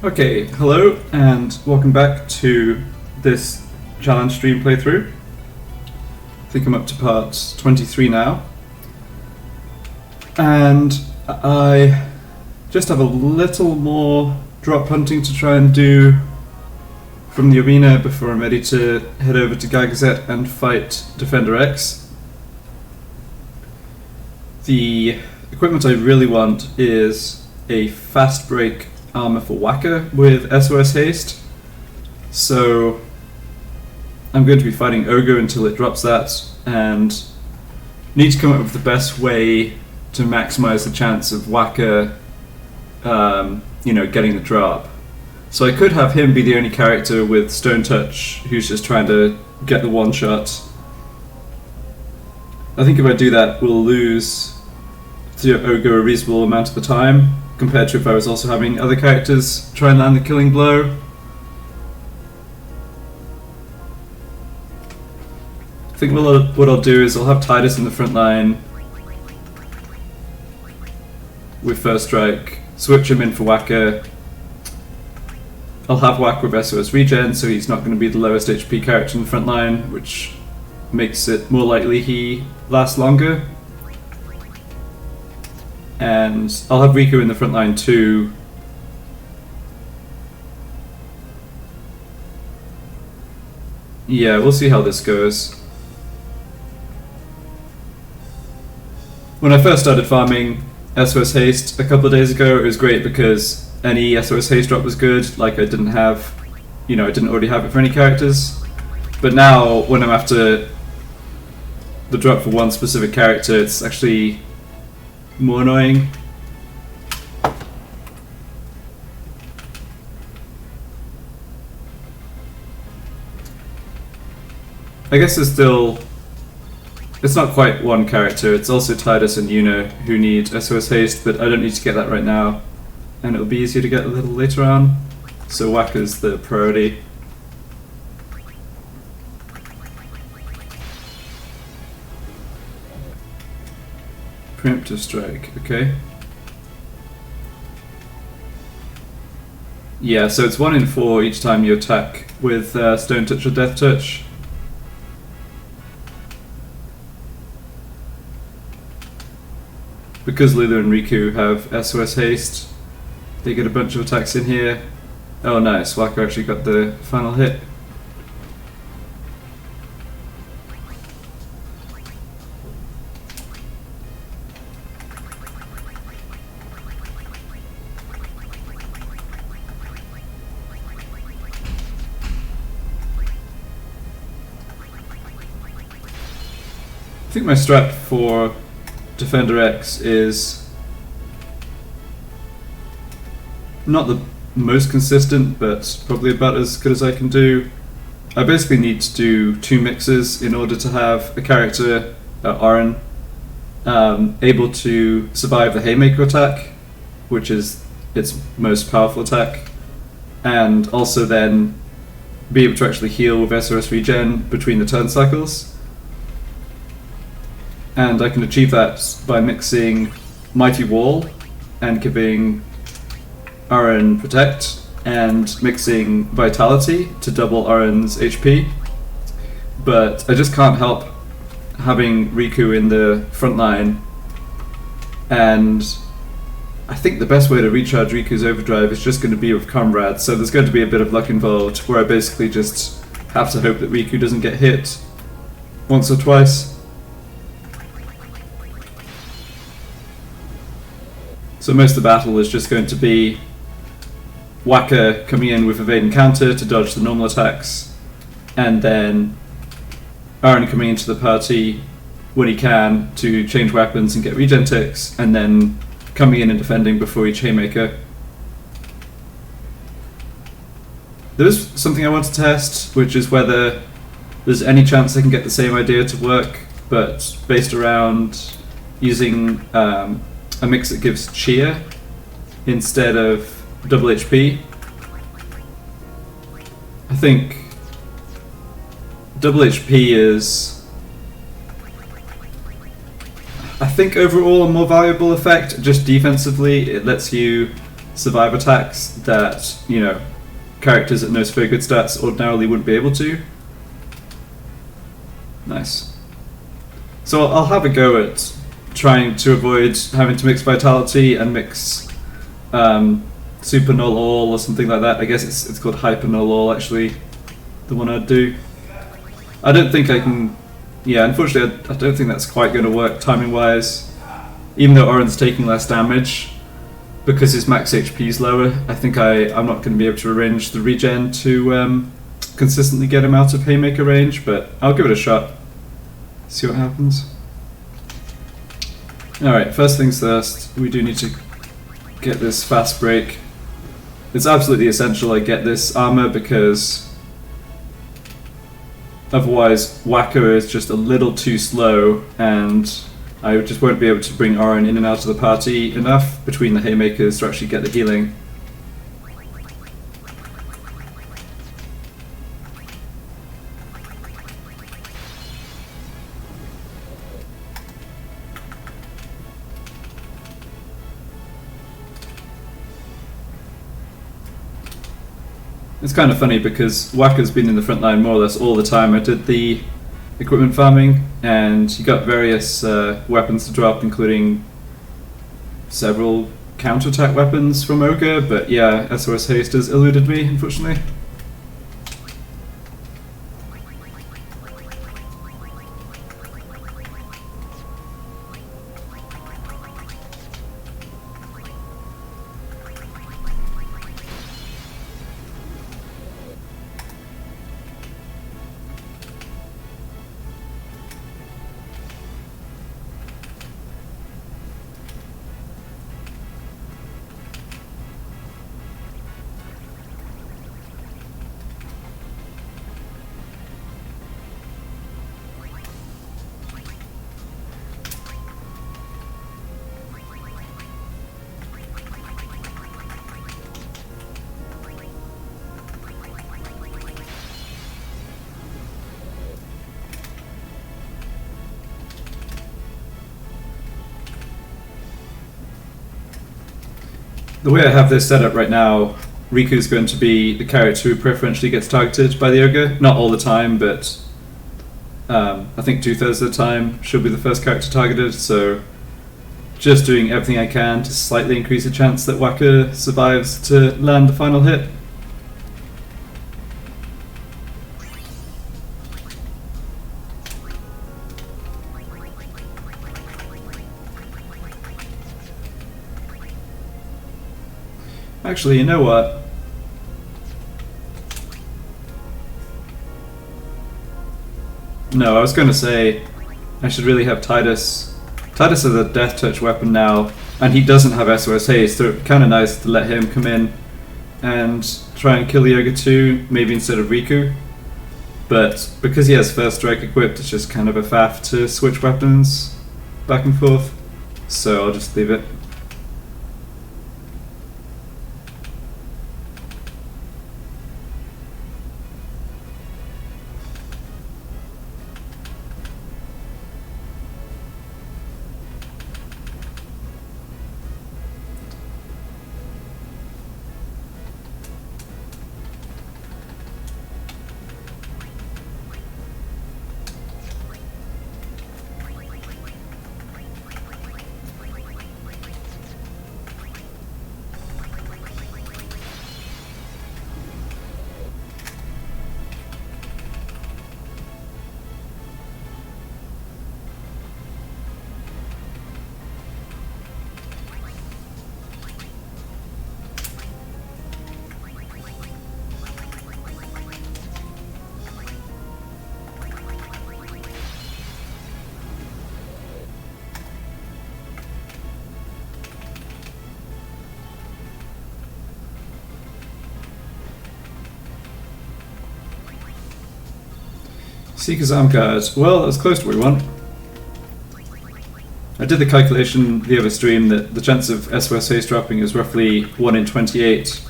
Okay, hello and welcome back to this challenge stream playthrough. I think I'm up to part 23 now. And I just have a little more drop hunting to try and do from the arena before I'm ready to head over to Gagazet and fight Defender X. The equipment I really want is a fast break armor for Wakka with SOS-Haste. So I'm going to be fighting Ogo until it drops that, and need to come up with the best way to maximize the chance of Wakka getting the drop. So I could have him be the only character with Stone Touch who's just trying to get the one shot. I think if I do that, we'll lose to Ogo a reasonable amount of the time, compared to if I was also having other characters try and land the killing blow. I think what I'll do is I'll have Tidus in the front line with First Strike, switch him in for Wakka. I'll have Wakka with SOS regen, so he's not going to be the lowest HP character in the front line, which makes it more likely he lasts longer. And I'll have Riku in the front line too. Yeah, we'll see how this goes. When I first started farming SOS-Haste a couple of days ago, it was great because any SOS-Haste drop was good, like I didn't already have it for any characters. But now, when I'm after the drop for one specific character, it's actually more annoying. I guess it's not quite one character, it's also Tidus and Yuna who need SOS Haste, but I don't need to get that right now, and it'll be easier to get a little later on, so Wakka's the priority. Preemptive strike, okay. Yeah, so it's 1 in 4 each time you attack with Stone Touch or Death Touch. Because Lulu and Riku have SOS Haste, they get a bunch of attacks in here. Oh nice, Wakka actually got the final hit. I think my strat for Defender X is not the most consistent, but probably about as good as I can do. I basically need to do 2 mixes in order to have a character, Auron, able to survive the Haymaker attack, which is its most powerful attack, and also then be able to actually heal with SOS regen between the turn cycles. And I can achieve that by mixing Mighty Wall and giving Auron Protect, and mixing Vitality to double Auron's HP. But I just can't help having Riku in the front line, and I think the best way to recharge Riku's overdrive is just going to be with Comrades, so there's going to be a bit of luck involved where I basically just have to hope that Riku doesn't get hit once or twice. So most of the battle is just going to be Wakka coming in with evade and counter to dodge the normal attacks, and then Auron coming into the party when he can to change weapons and get regen ticks, and then coming in and defending before each Haymaker. There is something I want to test, which is whether there's any chance I can get the same idea to work, but based around using a mix that gives cheer instead of double HP. I think double HP is, I think overall a more valuable effect. Just defensively, it lets you survive attacks that, you know, characters at no very good stats ordinarily wouldn't be able to. Nice. So I'll have a go at trying to avoid having to mix Vitality and mix Super Null All or something like that. I guess it's called Hyper Null All, actually, the one I'd do. I don't think I can... Yeah, unfortunately I don't think that's quite going to work timing-wise. Even though Oren's taking less damage, because his max HP is lower, I think I'm not going to be able to arrange the regen to consistently get him out of Haymaker range, but I'll give it a shot. See what happens. Alright, first things first, we do need to get this fast break. It's absolutely essential I get this armor because otherwise Wakka is just a little too slow and I just won't be able to bring Oren in and out of the party enough between the Haymakers to actually get the healing. It's kind of funny because Wakka's been in the front line more or less all the time. I did the equipment farming and he got various weapons to drop, including several counterattack weapons from Ogre, but yeah, SOS-Haste has eluded me, unfortunately. The way I have this set up right now, Riku's going to be the character who preferentially gets targeted by the Ogre. Not all the time, but I think 2/3 of the time she'll be the first character targeted, so just doing everything I can to slightly increase the chance that Wakka survives to land the final hit. Actually, you know what? No, I was going to say I should really have Titus. Titus has a death touch weapon now, and he doesn't have SOS Haste, so it's kind of nice to let him come in and try and kill the Ogre too, maybe instead of Riku. But because he has First Strike equipped, it's just kind of a faff to switch weapons back and forth, so I'll just leave it. Seeker's Arm Guard. Well, that was close to what we want. I did the calculation the other stream that the chance of SOS Haste dropping is roughly 1 in 28.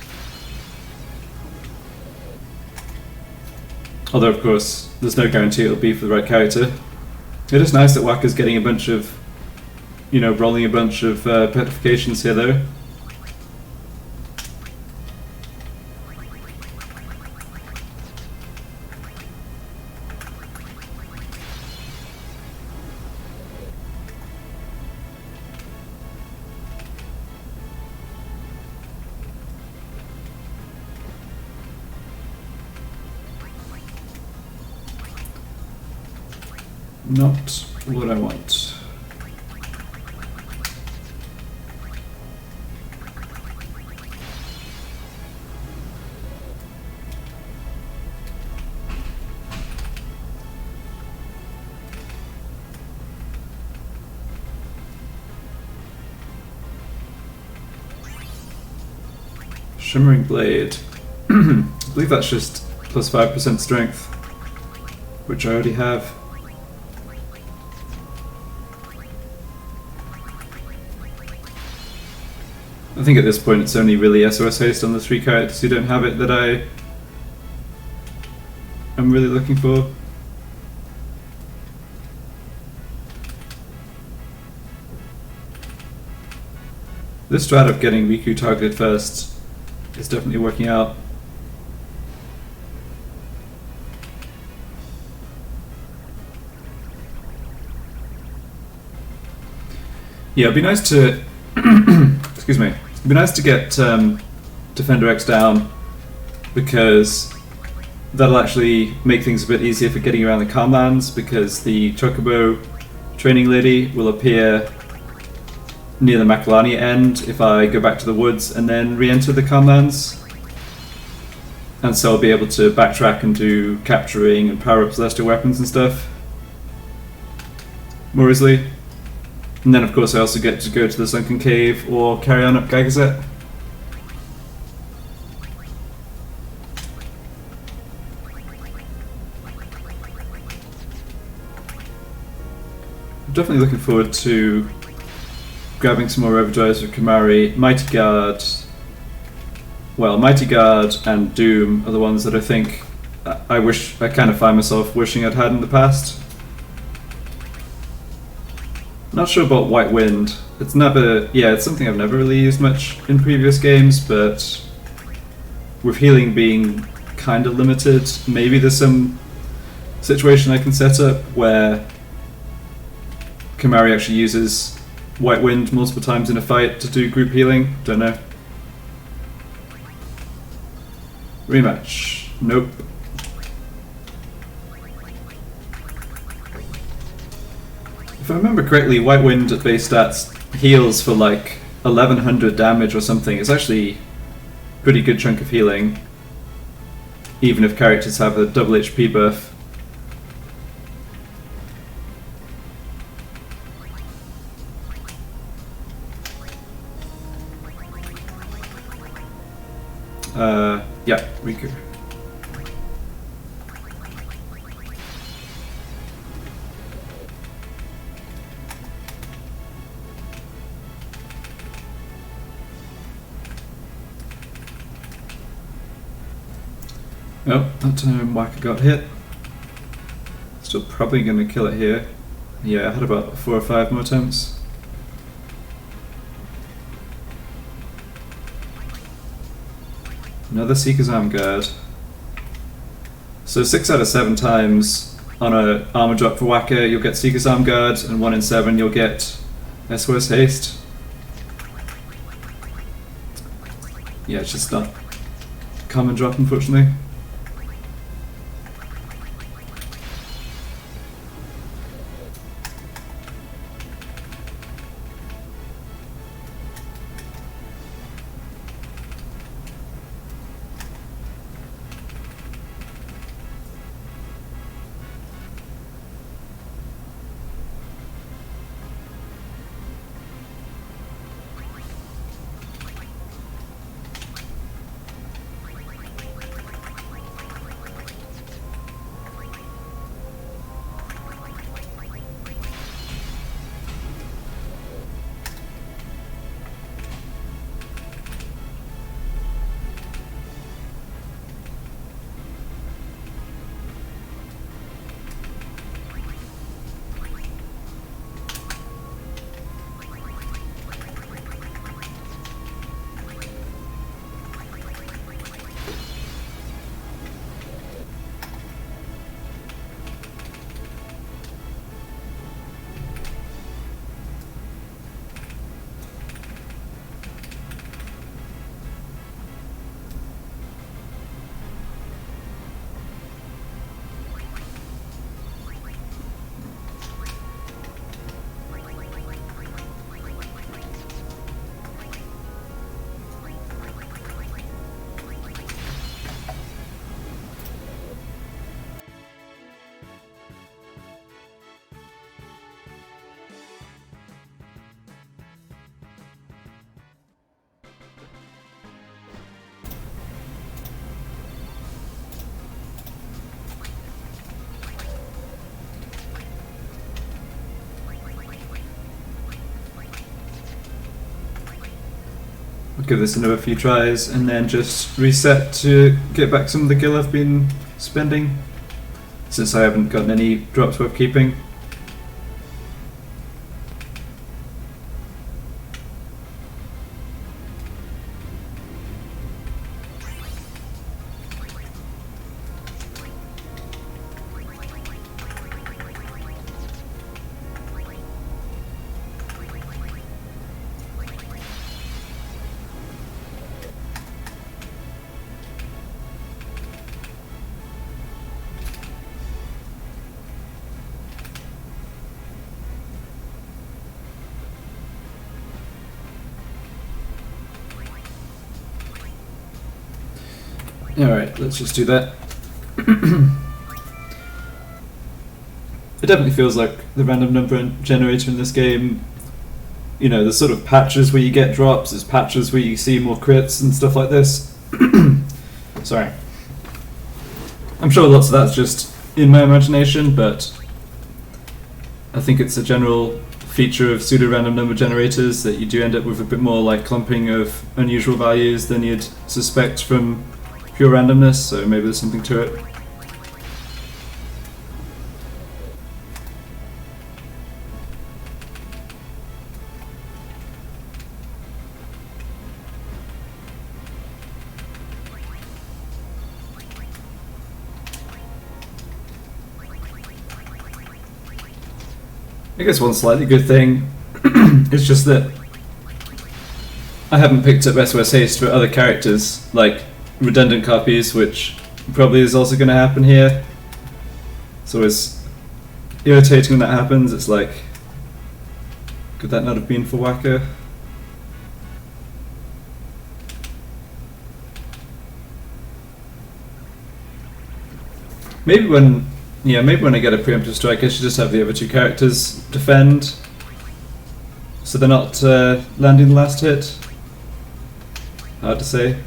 Although, of course, there's no guarantee it'll be for the right character. It is nice that Wakka's getting a bunch of, rolling a bunch of petrifications here though. Not what I want. Shimmering Blade. I believe that's just plus 5% strength, which I already have. I think at this point it's only really SOS-Haste on the 3 characters who don't have it that I am really looking for. This strat of getting Riku targeted first is definitely working out. Yeah, it'd be nice to excuse me. It'd be nice to get Defender X down, because that'll actually make things a bit easier for getting around the Calmlands, because the Chocobo training lady will appear near the Makalani end if I go back to the woods and then re-enter the Calmlands. And so I'll be able to backtrack and do capturing and power up celestial weapons and stuff more easily. And then of course I also get to go to the Sunken Cave or carry on up Gigazet. I'm definitely looking forward to grabbing some more Overdrives with Kimari. Mighty Guard. Well, Mighty Guard and Doom are the ones that I think I kind of find myself wishing I'd had in the past. Not sure about White Wind. It's something I've never really used much in previous games, but with healing being kind of limited, maybe there's some situation I can set up where Kimari actually uses White Wind multiple times in a fight to do group healing. Don't know. Rematch. Nope. If I remember correctly, White Wind at base stats heals for like 1100 damage or something. It's actually a pretty good chunk of healing, even if characters have a double HP buff. Yeah, Riku. Oh, that time Wakka got hit. Still probably going to kill it here. Yeah, I had about 4 or 5 more attempts. Another Seeker's Arm Guard. So 6 out of 7 times on an armor drop for Wakka you'll get Seeker's Arm Guard, and 1 in 7 you'll get SOS-Haste. Yeah, it's just not a common drop, unfortunately. give this another few tries, and then just reset to get back some of the gil I've been spending, since I haven't gotten any drops worth keeping. Alright, let's just do that. It definitely feels like the random number generator in this game. You know, there's sort of patches where you get drops, there's patches where you see more crits and stuff like this. Sorry. I'm sure lots of that's just in my imagination, but I think it's a general feature of pseudo-random number generators that you do end up with a bit more like clumping of unusual values than you'd suspect from pure randomness, so maybe there's something to it. I guess one slightly good thing is just that I haven't picked up SOS-Haste for other characters, like redundant copies, which probably is also going to happen here. It's always irritating when that happens. It's like, could that not have been for Wakka? Maybe when I get a preemptive strike, I should just have the other two characters defend, so they're not landing the last hit. Hard to say.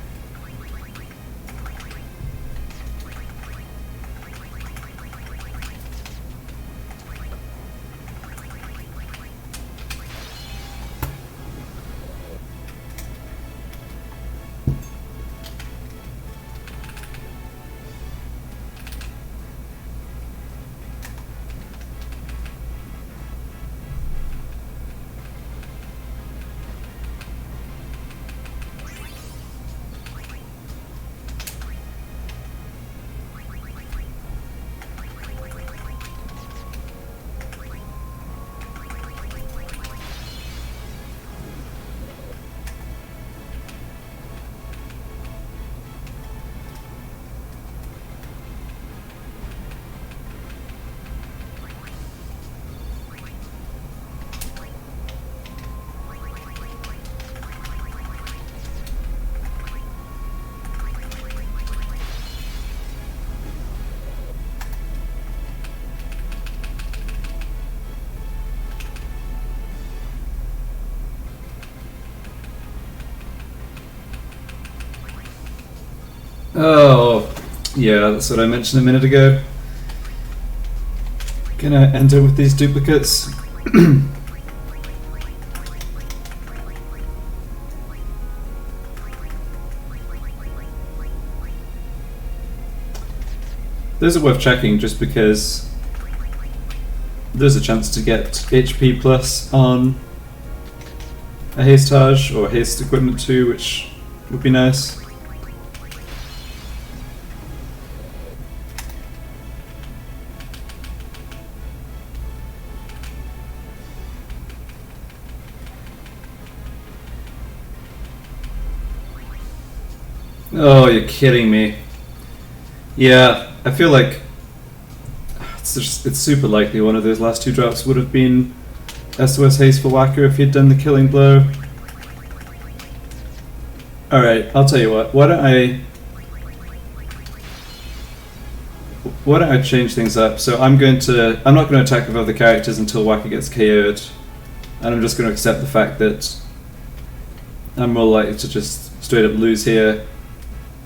Oh, yeah, that's what I mentioned a minute ago. Gonna enter with these duplicates. Those are worth checking just because there's a chance to get HP plus on a Hastage or Haste Equipment 2, which would be nice. Oh, you're kidding me. Yeah, I feel like it's super likely one of those last two drops would have been SOS-Haste for Wakka if he'd done the killing blow. Alright, I'll tell you what, why don't I change things up? So I'm not going to attack with other characters until Wakka gets KO'd, and I'm just going to accept the fact that I'm more likely to just straight up lose here,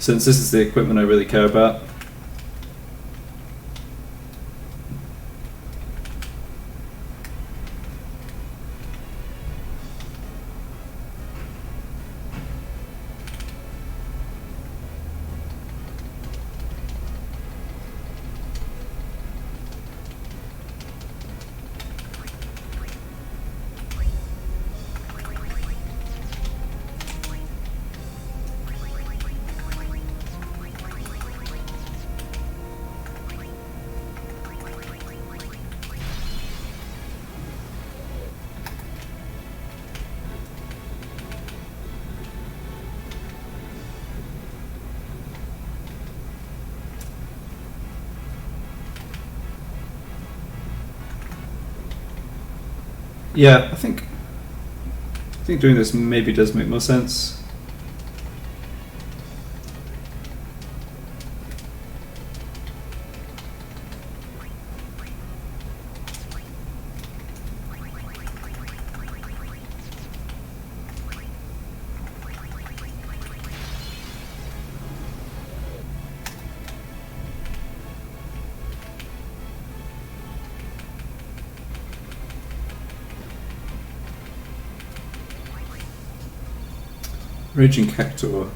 since this is the equipment I really care about. Yeah, I think doing this maybe does make more sense. Raging Cactor.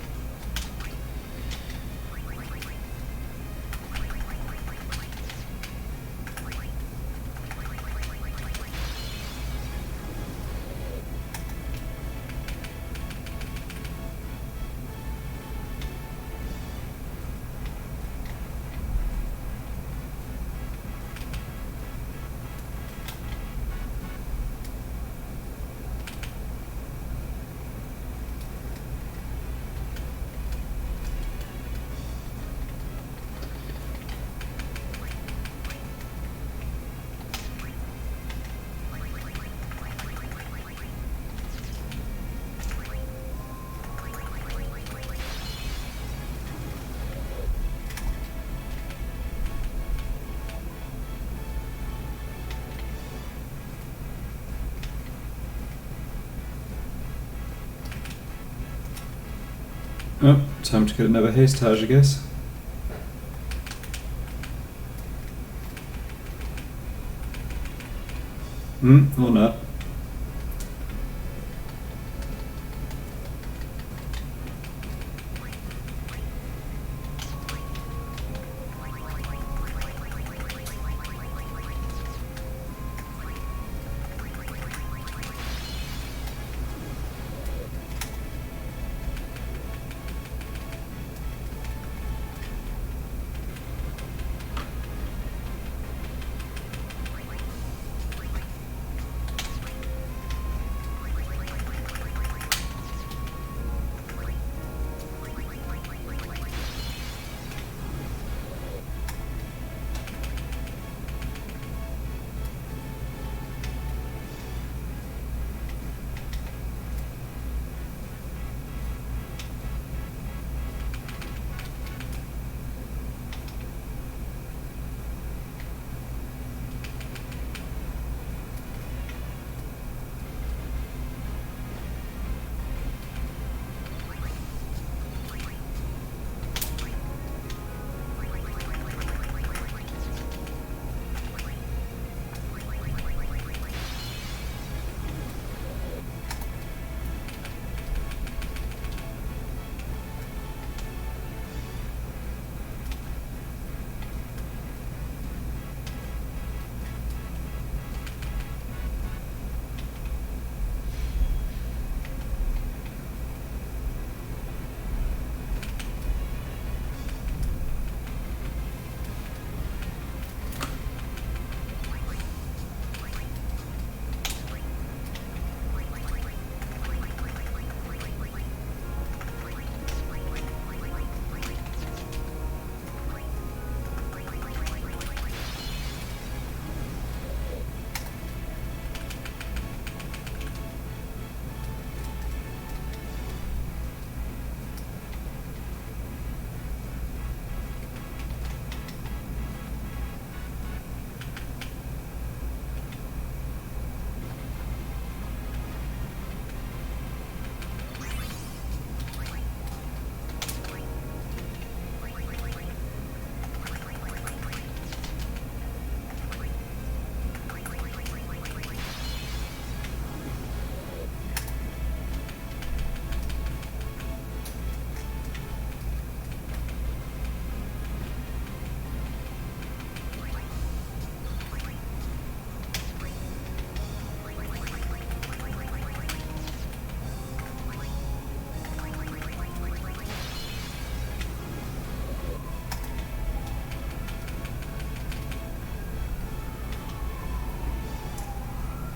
Oh, time to get another haste Taj, I guess. Or not.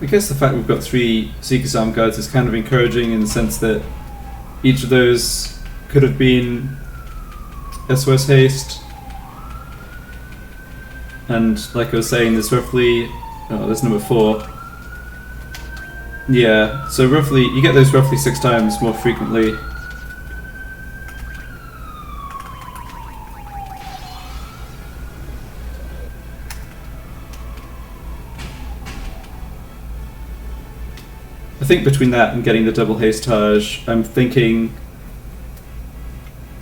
I guess the fact we've got 3 Seeker's Arm guards is kind of encouraging in the sense that each of those could have been SOS-Haste. And like I was saying, there's roughly... oh, there's number 4. Yeah, so roughly, you get those roughly 6 times more frequently. I think between that and getting the double haste Taj, I'm thinking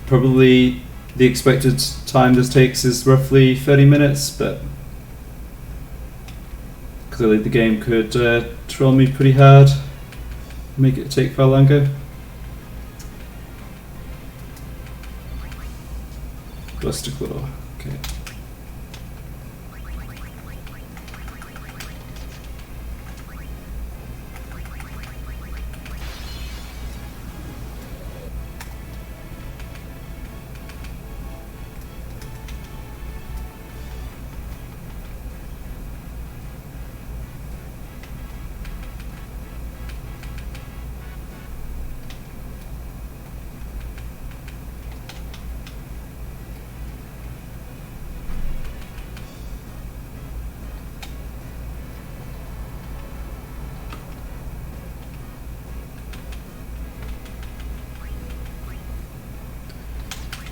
probably the expected time this takes is roughly 30 minutes, but clearly the game could troll me pretty hard, make it take far longer. Buster Claw, okay.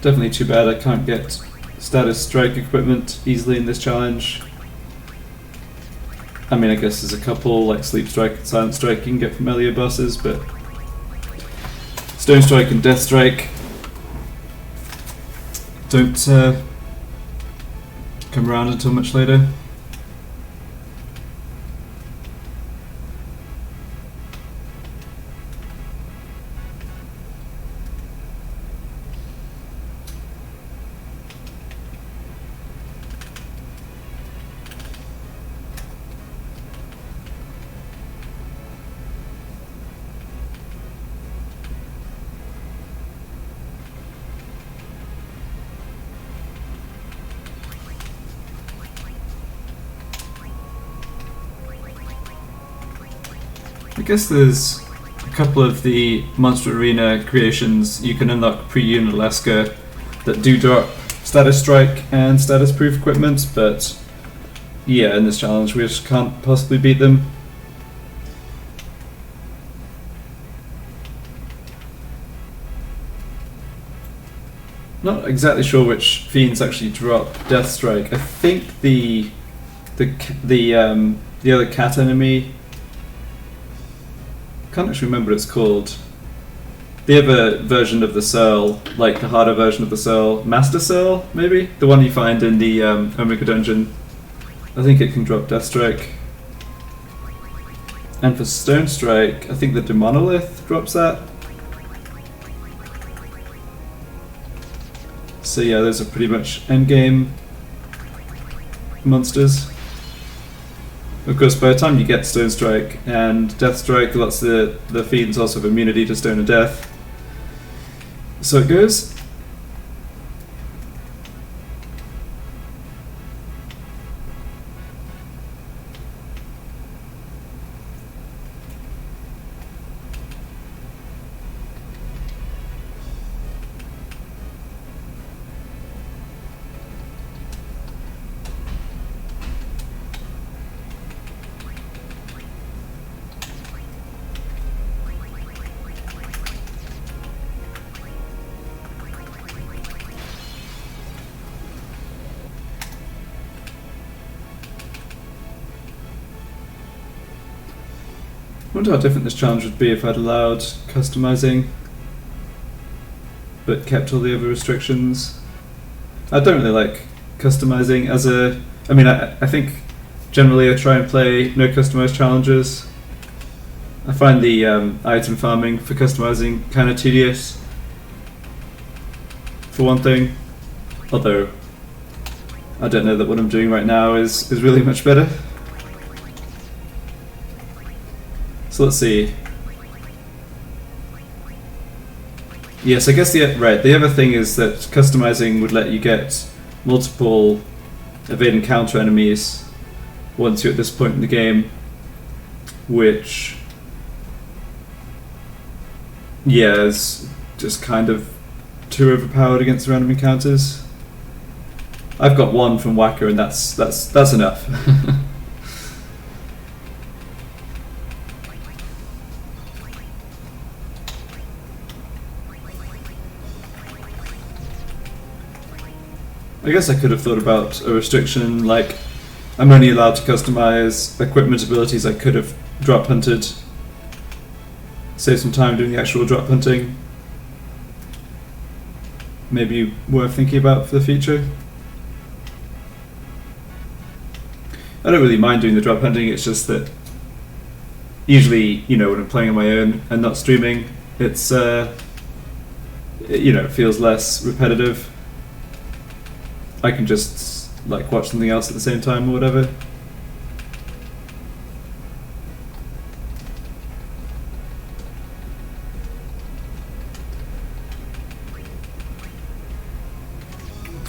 Definitely too bad I can't get status strike equipment easily in this challenge. I mean, I guess there's a couple like Sleep Strike and Silent Strike you can get from earlier bosses, but Stone Strike and Death Strike don't come around until much later. I guess there's a couple of the Monster Arena creations you can unlock pre-Unit Alaska that do drop status strike and status proof equipment, but yeah, in this challenge we just can't possibly beat them. Not exactly sure which fiends actually drop Death Strike. I think the other cat enemy. Can't actually remember what it's called. The other version of the Searl, like the harder version of the Searl, Master Searl, maybe? The one you find in the Omega Dungeon. I think it can drop Death Strike. And for Stone Strike, I think the Demonolith drops that. So yeah, those are pretty much endgame monsters. Of course, by the time you get Stone Strike and Death Strike, lots of the fiends also have immunity to Stone of Death. So it goes. I wonder how different this challenge would be if I'd allowed customizing but kept all the other restrictions. I don't really like customizing as a... I mean, I think generally I try and play no customized challenges. I find the item farming for customizing kind of tedious, for one thing. Although, I don't know that what I'm doing right now is really much better. So let's see. Yes, I guess the other thing is that customizing would let you get multiple evade and counter enemies once you're at this point in the game, which yeah, is just kind of too overpowered against random encounters. I've got one from Wakka, and that's enough. I guess I could have thought about a restriction like I'm only allowed to customize equipment abilities. I could have drop hunted, save some time doing the actual drop hunting. Maybe worth thinking about for the future. I don't really mind doing the drop hunting, it's just that usually, you know, when I'm playing on my own and not streaming, it's, you know, it feels less repetitive. I can just, like, watch something else at the same time or whatever.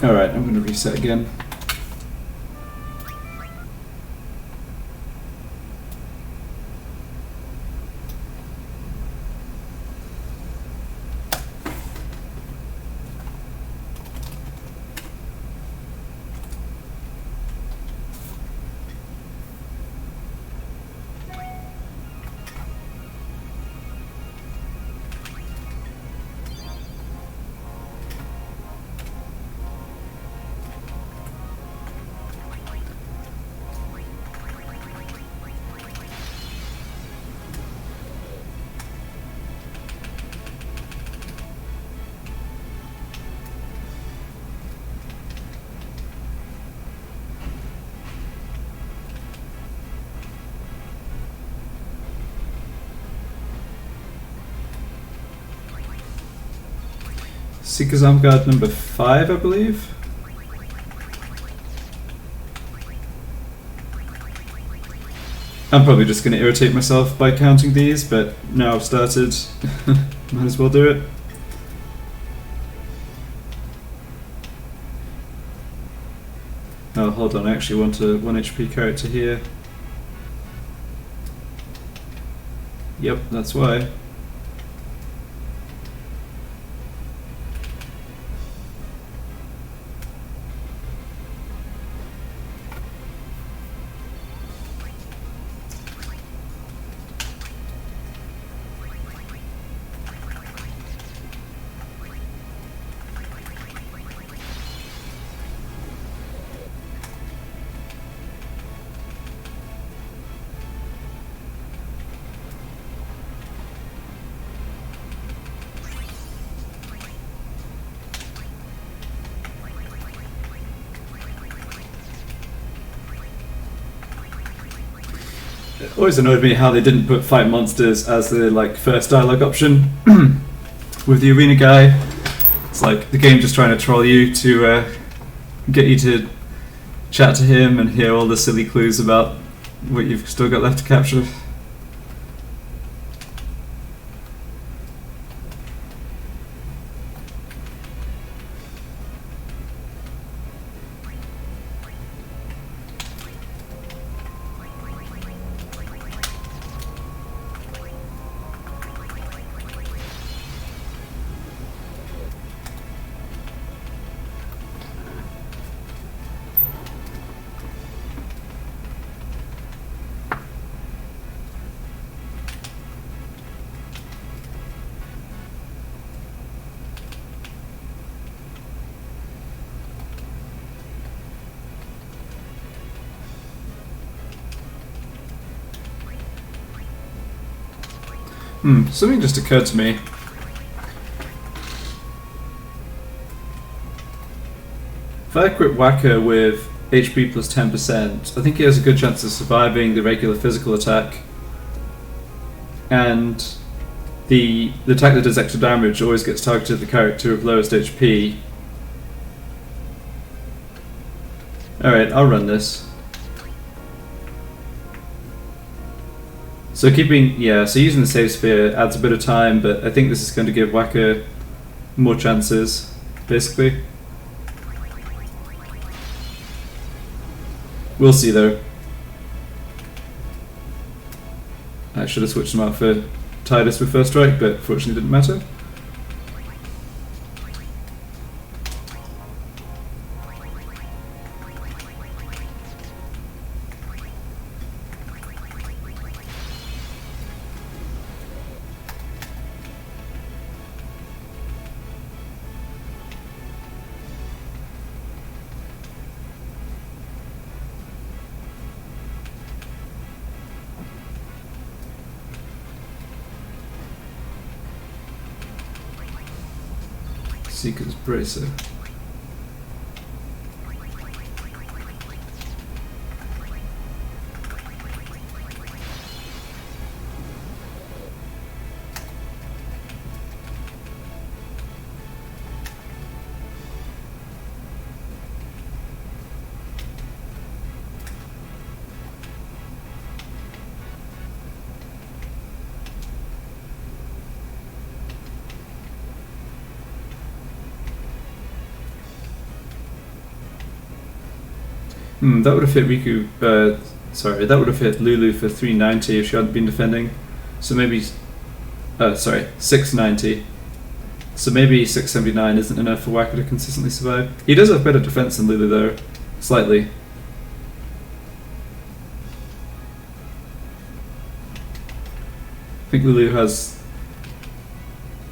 Alright, I'm going to reset again. Seeker's Arm Guard number 5, I believe. I'm probably just going to irritate myself by counting these, but now I've started, might as well do it. Oh, hold on, I actually want a 1 HP character here. Yep, that's why. It always annoyed me how they didn't put fight monsters as the like first dialogue option with the arena guy. It's like the game just trying to troll you to get you to chat to him and hear all the silly clues about what you've still got left to capture. Something just occurred to me. If I equip Wakka with HP plus 10%, I think he has a good chance of surviving the regular physical attack. And the attack that does extra damage always gets targeted at the character of lowest HP. Alright, I'll run this. So so using the save sphere adds a bit of time, but I think this is going to give Wakka more chances, basically. We'll see though. I should have switched them out for Tidus with First Strike, but fortunately didn't matter. Seeker's Bracer. That would have hit Riku. Sorry, that would have hit Lulu for 390 if she hadn't been defending. So maybe, sorry, 690. So maybe 679 isn't enough for Wakka to consistently survive. He does have better defense than Lulu though, slightly. I think Lulu has.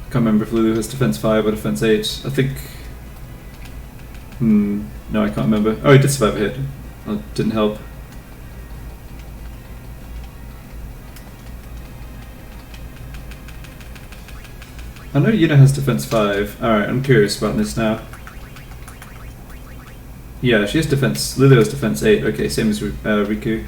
Can't remember if Lulu has defense 5 or defense 8. I think. No, I can't remember. Oh, he did survive a hit. That didn't help. I know Yuna has defense 5. Alright, I'm curious about this now. Yeah, she has defense. Lulu has defense 8. Okay, same as Riku.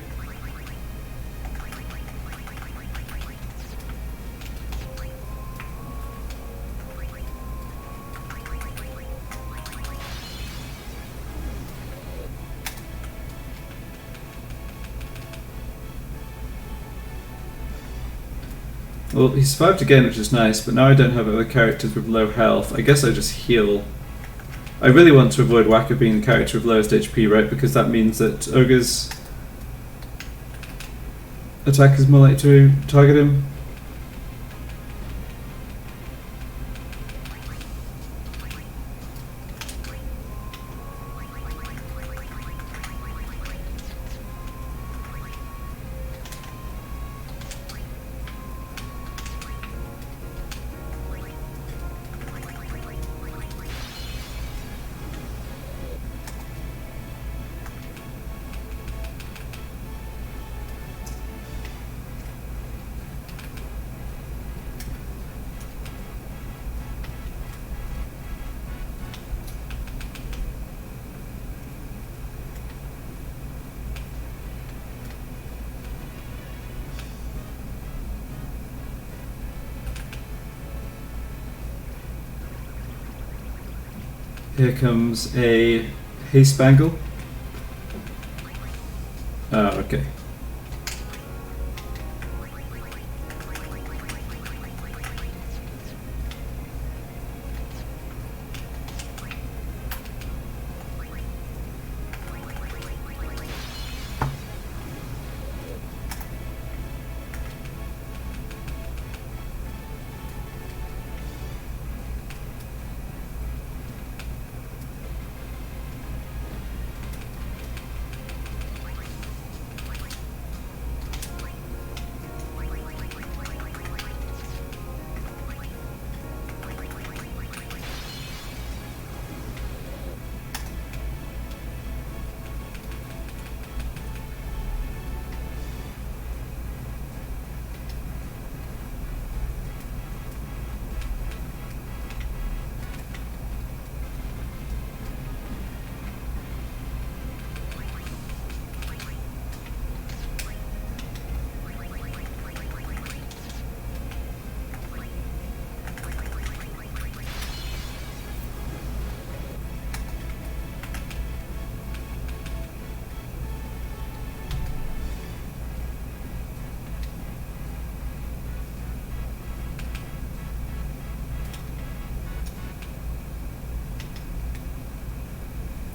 Well, he survived again, which is nice, but now I don't have other characters with low health. I guess I just heal. I really want to avoid Wakka being the character with lowest HP, right? Because that means that Ogre's attack is more likely to target him. Here comes a haste bangle. Oh, okay.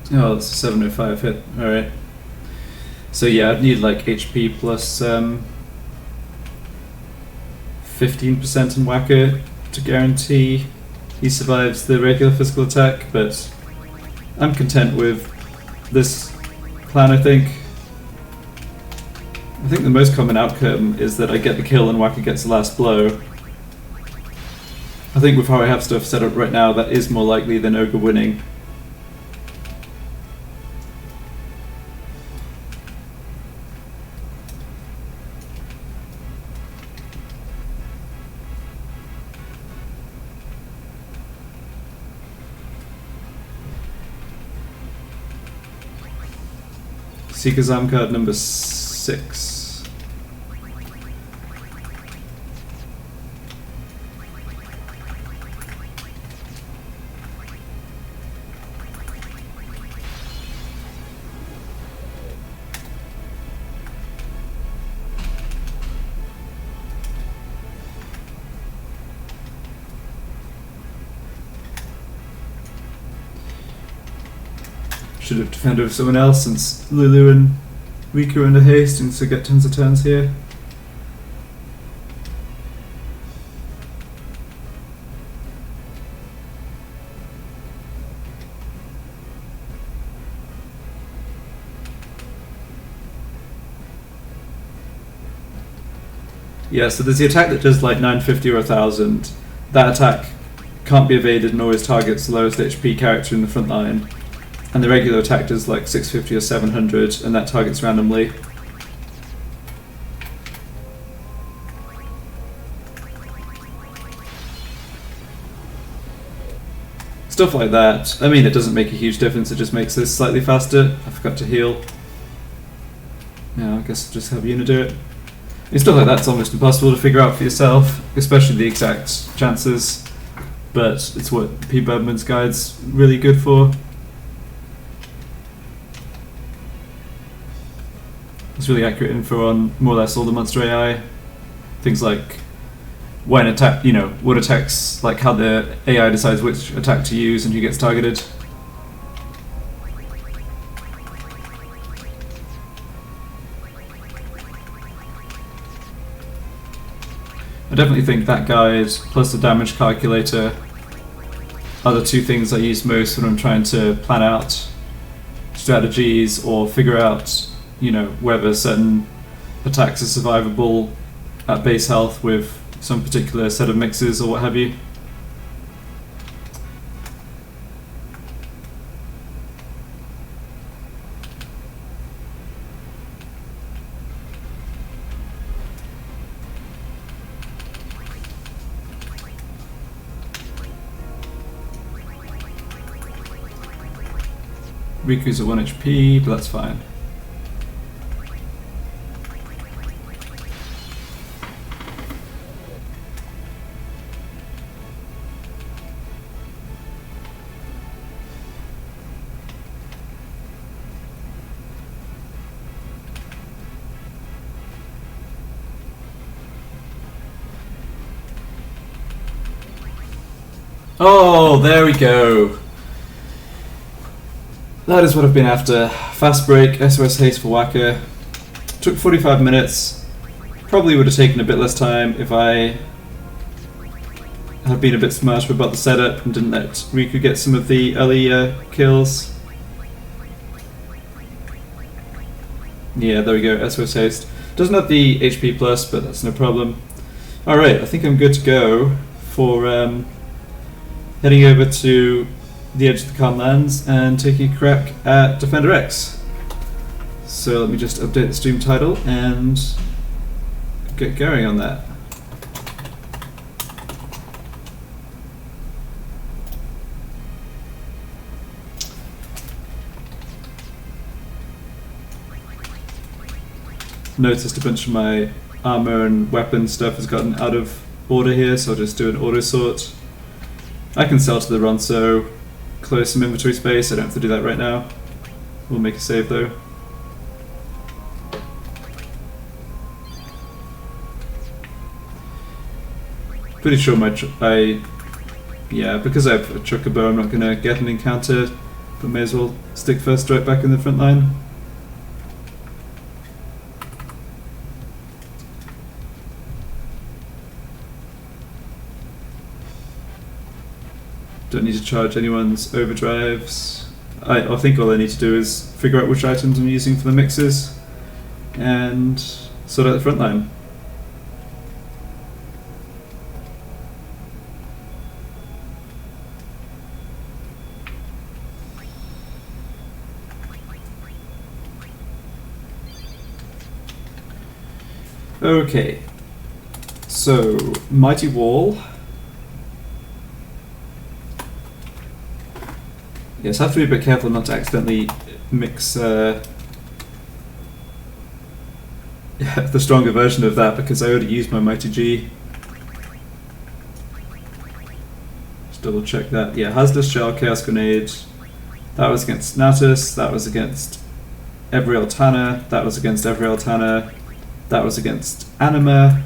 Oh, that's a 705 hit. Alright. So yeah, I'd need like HP plus 15% in Wakka to guarantee he survives the regular physical attack, but I'm content with this plan, I think. I think the most common outcome is that I get the kill and Wakka gets the last blow. I think with how I have stuff set up right now, that is more likely than Ogre winning. Seekazam card number 6. Should have defended with someone else since Lulu and Rika are under haste and to get tons of turns here. Yeah, so there's the attack that does like 950 or 1000. That attack can't be evaded and always targets the lowest HP character in the front line. And the regular attack does like 650 or 700, and that targets randomly. Stuff like that. I mean, it doesn't make a huge difference, it just makes this slightly faster. I forgot to heal. Yeah, I guess I'll just have Yuna do it. I mean, stuff like that's almost impossible to figure out for yourself, especially the exact chances. But it's what P. Birdman's guide's really good for. It's really accurate info on more or less all the monster AI. Things like when attack, you know, what attacks, like how the AI decides which attack to use and who gets targeted. I definitely think that guide plus the damage calculator are the two things I use most when I'm trying to plan out strategies or figure out, you know, whether certain attacks are survivable at base health with some particular set of mixes or what have you. Riku's at 1 HP, but that's fine. Oh, there we go. That is what I've been after. Fast break, SOS-Haste for Wakka. Took 45 minutes. Probably would have taken a bit less time if I had been a bit smarter about the setup and didn't let Riku get some of the early kills. Yeah, there we go, SOS-Haste. Doesn't have the HP plus, but that's no problem. Alright, I think I'm good to go for heading over to the edge of the Calm Lands and taking a crack at Defender X. So let me just update the stream title and get going on that. Noticed a bunch of my armor and weapon stuff has gotten out of order here, so I'll just do an auto sort. I can sell to the Ronso, close some inventory space. I don't have to do that right now. We'll make a save though. Pretty sure yeah, because I have a Chocobo, I'm not going to get an encounter, but may as well stick first strike back in the front line. Don't need to charge anyone's overdrives. I think all I need to do is figure out which items I'm using for the mixes and sort out the front line. Okay, so Mighty Wall. Yes, I have to be a bit careful not to accidentally mix the stronger version of that because I already used my Mighty G. Just double check that. Yeah, Hazardous Shell, Chaos Grenade. That was against Natus, that was against Evriel Tanner, that was against Evriel Tanner, that was against Anima,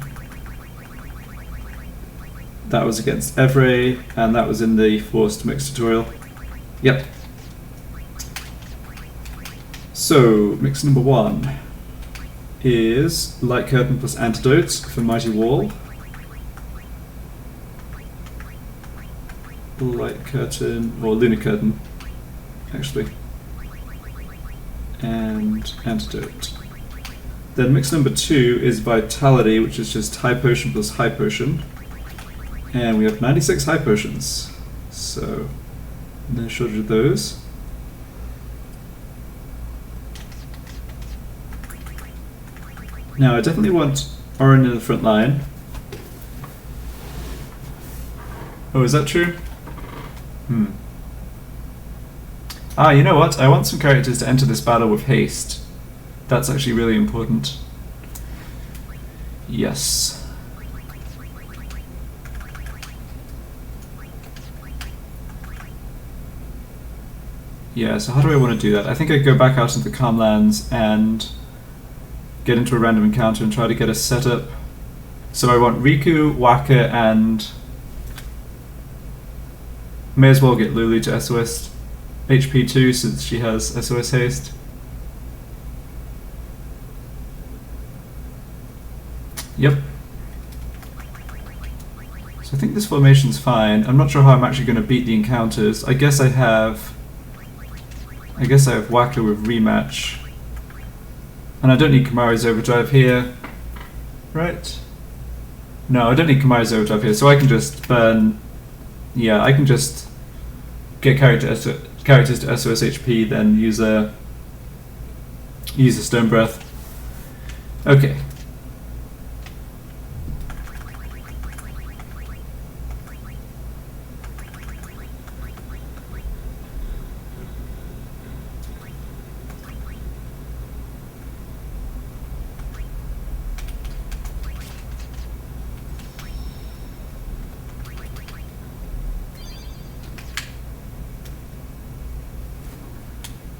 that was against Evray, and that was in the Forced Mix tutorial. Yep. So, mix number 1 is Light Curtain plus Antidote for Mighty Wall. Light Curtain, or Lunar Curtain, actually. And Antidote. Then mix number 2 is Vitality, which is just High Potion plus High Potion. And we have 96 High Potions. So, no shortage of those. Now, I definitely want Orin in the front line. Oh, is that true? Ah, you know what? I want some characters to enter this battle with haste. That's actually really important. Yes. Yeah, so how do I want to do that? I think I'd go back out into the Calm Lands and get into a random encounter and try to get a setup. So I want Riku, Wakka, and may as well get Lulu to SOS HP 2 since she has SOS Haste. Yep. So I think this formation's fine. I'm not sure how I'm actually going to beat the encounters. I guess I have Wakka with rematch. And I don't need Kamari's Overdrive here. Right? No, I don't need Kamari's Overdrive here, so I can just burn... Yeah, I can just get characters to SOS HP, then use a Stone Breath. Okay.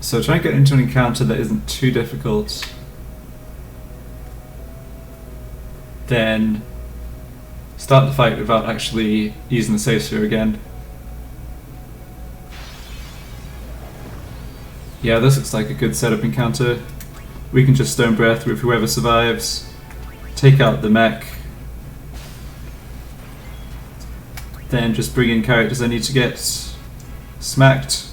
So try and get into an encounter that isn't too difficult. Then start the fight without actually using the save sphere again. Yeah, this looks like a good setup encounter. We can just Stone Breath with whoever survives, take out the mech, then just bring in characters I need to get smacked,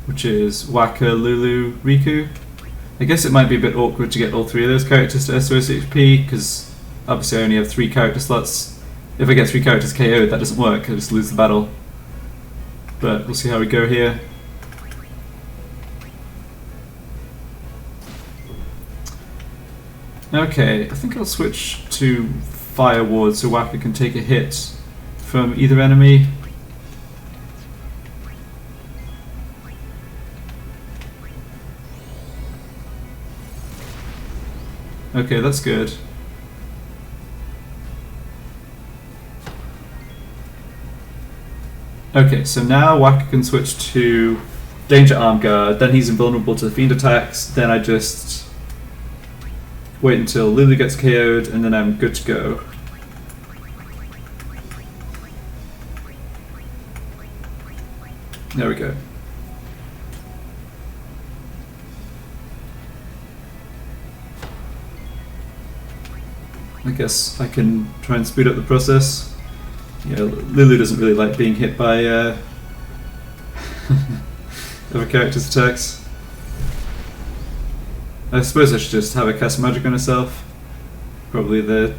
which is Wakka, Lulu, Riku. I guess it might be a bit awkward to get all 3 of those characters to SOS HP, because obviously I only have 3 character slots. If I get 3 characters KO'd, that doesn't work, I just lose the battle. But we'll see how we go here. Okay, I think I'll switch to Fire Ward so Wakka can take a hit from either enemy. Okay, that's good. Okay, so now Wakka can switch to Danger Arm Guard, then he's invulnerable to Fiend attacks, then I just wait until Lulu gets KO'd, and then I'm good to go. There we go. I guess I can try and speed up the process. Yeah, Lulu doesn't really like being hit by other characters' attacks. I suppose I should just have her cast magic on herself. Probably the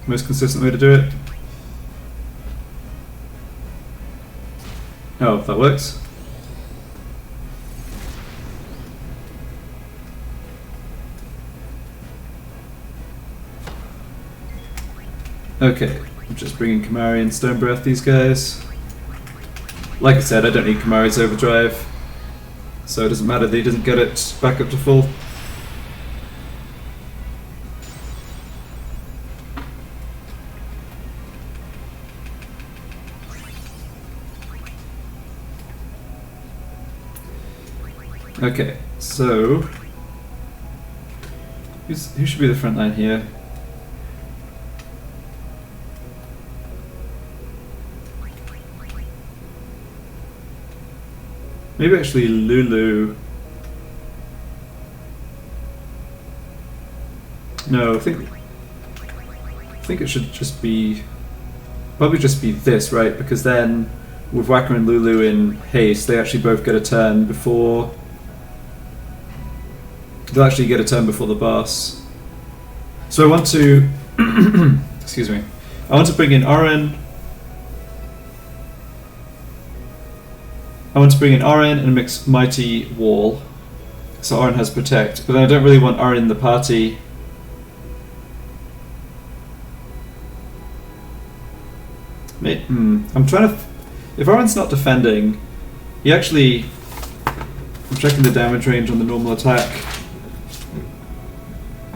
most consistent way to do it. Oh, that works. Okay, I'm just bringing Kamari and Stone Breath these guys. Like I said, I don't need Kamari's Overdrive, so it doesn't matter that he doesn't get it back up to full. Okay, so who should be the front line here? Maybe actually Lulu. No, I think it should just be probably just be this, right? Because then with Wakka and Lulu in haste, they actually both get a turn before. They'll actually get a turn before the boss. So I want to excuse me. I want to bring in Oren. I want to bring in Oren and mix Mighty Wall. So Oren has Protect, but then I don't really want Oren in the party. I'm trying to. If Oren's not defending, he actually. I'm checking the damage range on the normal attack.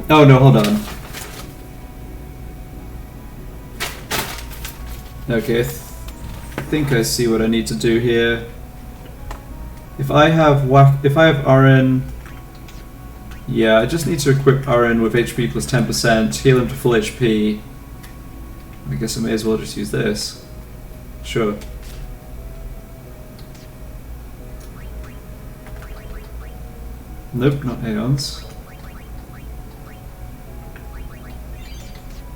Oh no, hold on. Okay, I think I see what I need to do here. If I have Oren, yeah, I just need to equip Oren with HP plus 10%, heal him to full HP. I guess I may as well just use this. Sure. Nope, not Aeons.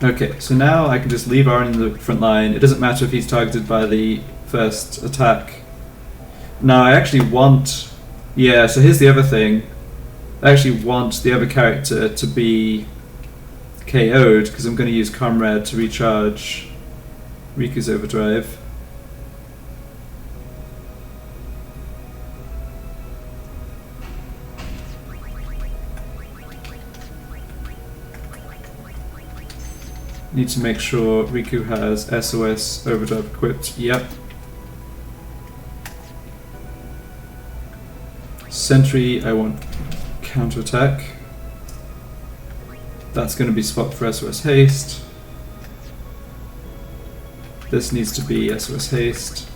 Okay, so now I can just leave Oren in the front line. It doesn't matter if he's targeted by the first attack. Now I actually want... Yeah, so here's the other thing. I actually want the other character to be KO'd because I'm going to use Comrade to recharge Riku's Overdrive. Need to make sure Riku has SOS Overdrive equipped. Yep. Sentry, I want counterattack. That's going to be swapped for SOS-Haste. This needs to be SOS-Haste.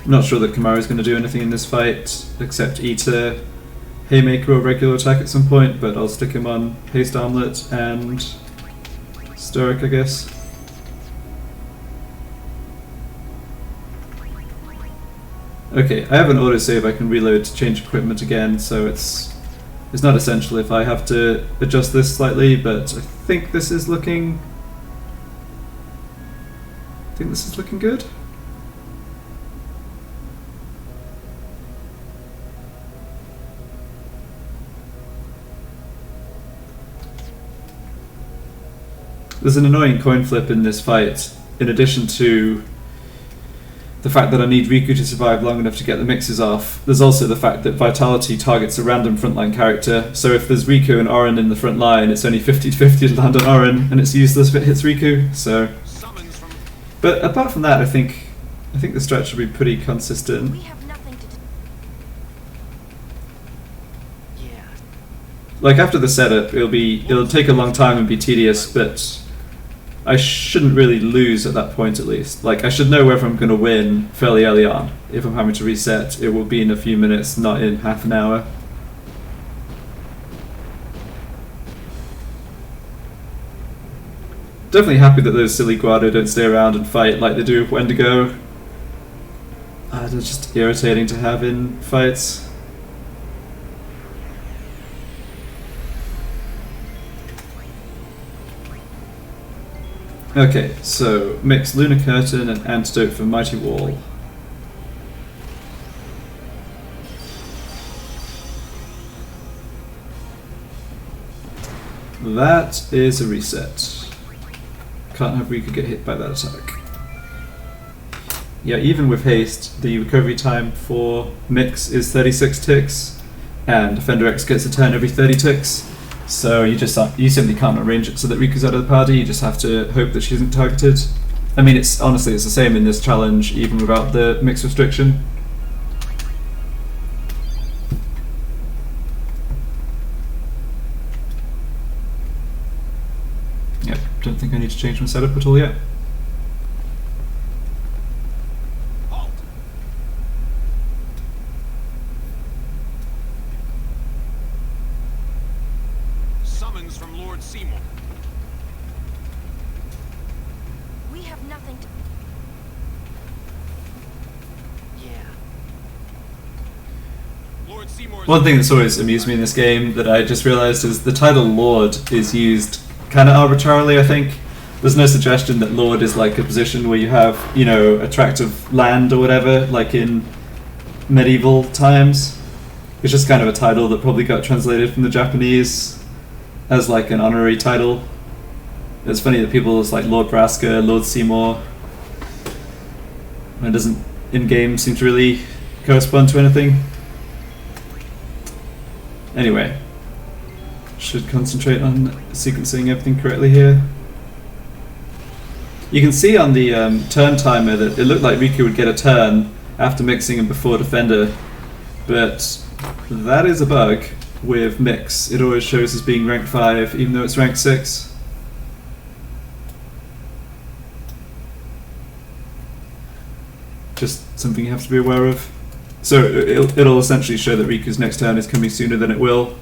I'm not sure that Kamaru is going to do anything in this fight, except eat a Haymaker or regular attack at some point, but I'll stick him on Haste Armlet and Stoic, I guess. Okay, I have an autosave I can reload to change equipment again, so it's not essential if I have to adjust this slightly, but I think this is looking... good. There's an annoying coin flip in this fight, in addition to the fact that I need Riku to survive long enough to get the mixes off. There's also the fact that Vitality targets a random frontline character, so if there's Riku and Oren in the front line, it's only 50-50 to land on Oren, and it's useless if it hits Riku, so... But apart from that, I think the strat should be pretty consistent. We have nothing to do. Yeah. Like, after the setup, it'll take a long time and be tedious, but I shouldn't really lose at that point, at least. Like, I should know whether I'm going to win fairly early on. If I'm having to reset, it will be in a few minutes, not in half an hour. Definitely happy that those silly Guado don't stay around and fight like they do with Wendigo. They're just irritating to have in fights. Okay, so mix Lunar Curtain and Antidote for Mighty Wall. That is a reset. Can't have Riku get hit by that attack. Yeah, even with haste, the recovery time for mix is 36 ticks, and Defender X gets a turn every 30 ticks. So you simply can't arrange it so that Riku's out of the party. You just have to hope that she isn't targeted. I mean, it's honestly the same in this challenge, even without the mix restriction. Yep, don't think I need to change my setup at all yet. Summons from Lord Seymour. We have nothing to... Yeah. Lord Seymour's... One thing that's always amused me in this game that I just realised is the title Lord is used kind of arbitrarily, I think. There's no suggestion that Lord is like a position where you have, you know, a tract of land or whatever, like in medieval times. It's just kind of a title that probably got translated from the Japanese as like an honorary title. It's funny that people it's like Lord Braska, Lord Seymour. And it doesn't in game seem to really correspond to anything. Anyway, should concentrate on sequencing everything correctly here. You can see on the turn timer that it looked like Riku would get a turn after mixing and before defender, but that is a bug with mix. It always shows as being rank 5 even though it's rank 6. Just something you have to be aware of. So it'll essentially show that Riku's next turn is coming sooner than it will,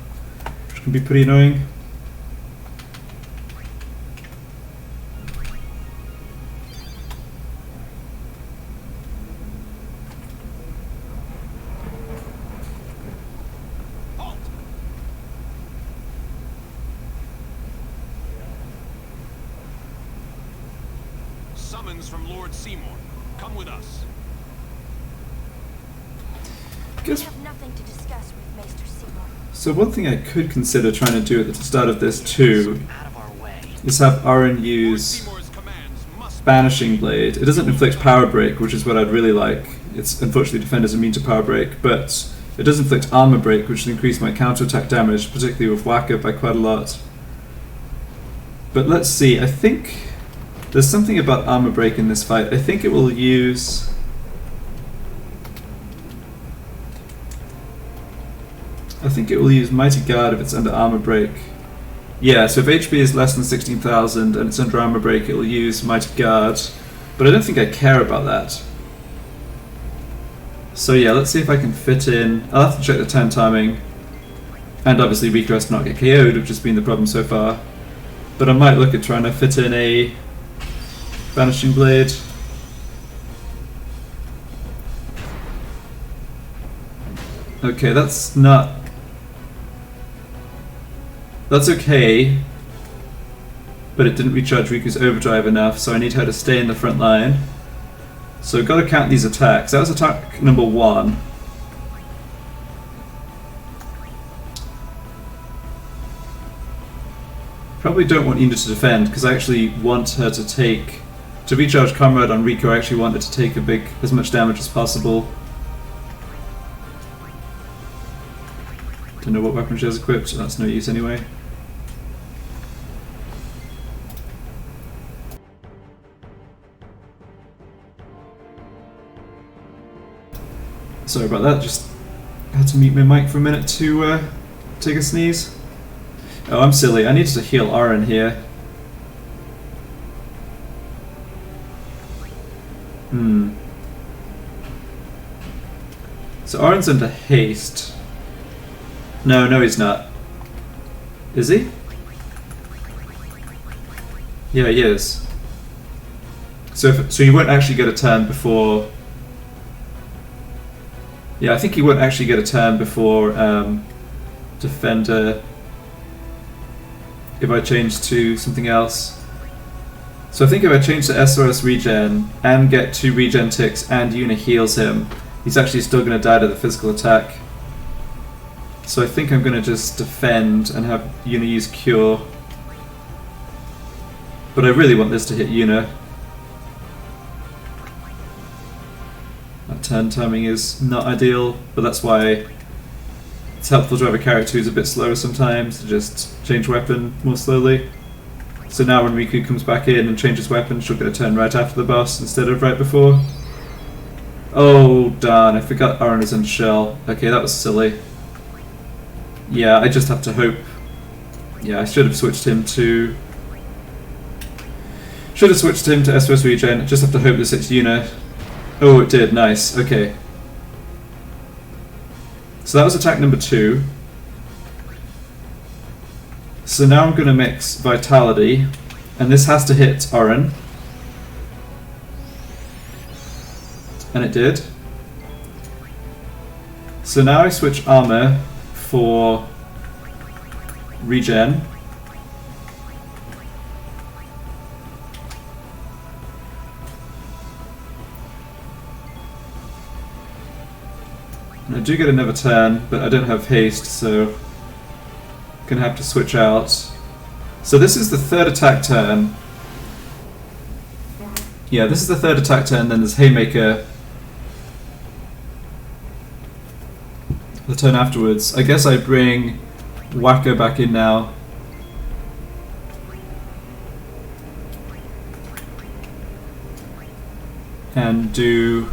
which can be pretty annoying. Halt! Summons from Lord Seymour. Come with us. We Guess, have nothing to discuss with Maester Seymour. so one thing I could consider trying to do at the start of this too Out of our way. is have Aaron Lord use Seymour's commands must... Banishing Blade. It doesn't inflict Power Break, which is what I'd really like. It's unfortunately defenders immune to Power Break, but it does inflict Armor Break, which will increase my counterattack damage, particularly with Wakka, by quite a lot. But let's see, I think there's something about Armor Break in this fight. I think it will use... I think it will use Mighty Guard if it's under Armor Break. Yeah, so if HP is less than 16,000 and it's under Armor Break, it will use Mighty Guard. But I don't think I care about that. So yeah, let's see if I can fit in... I'll have to check the turn timing. And obviously Riku has to not get KO'd, which has been the problem so far. But I might look at trying to fit in a Banishing Blade. Okay, that's not... That's okay, but it didn't recharge Riku's overdrive enough, so I need her to stay in the front line. So I've got to count these attacks. That was attack number 1. Probably don't want Ina to defend, because I actually want her to take... To recharge Comrade on Riku, I actually want her to take as much damage as possible. Don't know what weapon she has equipped, so that's no use anyway. Sorry about that, just had to mute my mic for a minute to take a sneeze. Oh, I'm silly, I needed to heal Aaron here. So Aaron's under haste. No, he's not. Is he? Yeah, he is. So you won't actually get a turn before... Yeah, I think he won't actually get a turn before Defender if I change to something else. So I think if I change to SOS regen and get 2 regen ticks and Yuna heals him, he's actually still going to die to the physical attack. So I think I'm going to just defend and have Yuna use Cure. But I really want this to hit Yuna. That turn timing is not ideal, but that's why it's helpful to have a character who's a bit slower sometimes, to just change weapon more slowly. So now when Riku comes back in and changes weapon, she'll get a turn right after the boss instead of right before. Oh darn, I forgot Aaron is in shell. Okay, that was silly. Yeah, I just have to hope. Yeah, I should have switched him to... SOS regen. Just have to hope this hits Yuna. Oh, it did. Nice. Okay. So that was attack number 2. So now I'm going to mix Vitality, and this has to hit Oren. And it did. So now I switch Armor for Regen. And I do get another turn, but I don't have haste, so I'm gonna have to switch out. So this is the third attack turn. Yeah, this is the third attack turn, then there's Haymaker the turn afterwards. I guess I bring Wakka back in now. And do...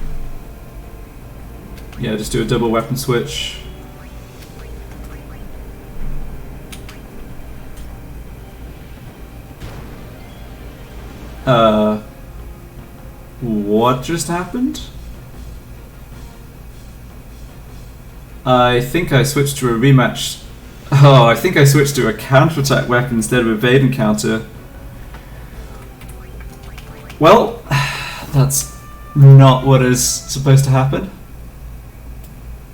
yeah, just do a double weapon switch. What just happened? I think I switched to a rematch. Oh, I think I switched to a counterattack weapon instead of evade and counter. Well, that's not what is supposed to happen.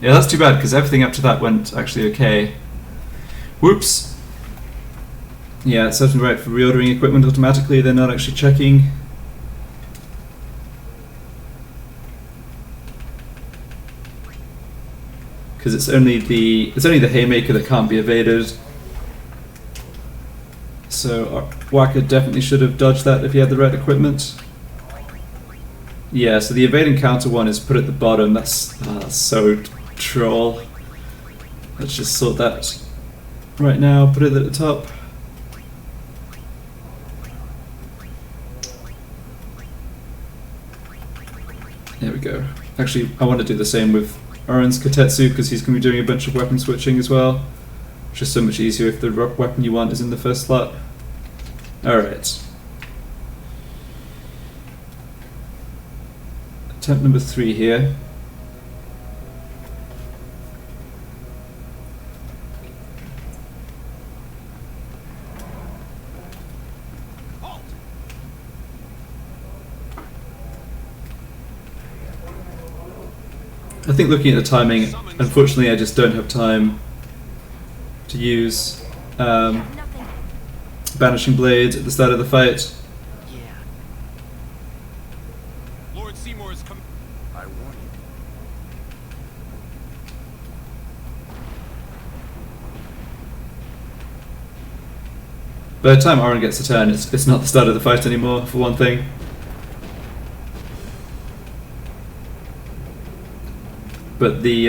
Yeah, that's too bad, because everything up to that went actually okay. Whoops. Yeah, it's certainly right for reordering equipment automatically, they're not actually checking. Because it's only the Haymaker that can't be evaded. So Wakka definitely should have dodged that if he had the right equipment. Yeah, so the evade and counter one is put at the bottom. That's so troll. Let's just sort that right now. Put it at the top. There we go. Actually, I want to do the same with Oren's Kotetsu because he's going to be doing a bunch of weapon switching as well. It's just so much easier if the weapon you want is in the first slot. Alright. Attempt number 3 here. I think looking at the timing, unfortunately I just don't have time to use Banishing Blade at the start of the fight. Yeah. Lord Seymour is coming. I warn you. By the time Oren gets a turn, it's not the start of the fight anymore, for one thing. But the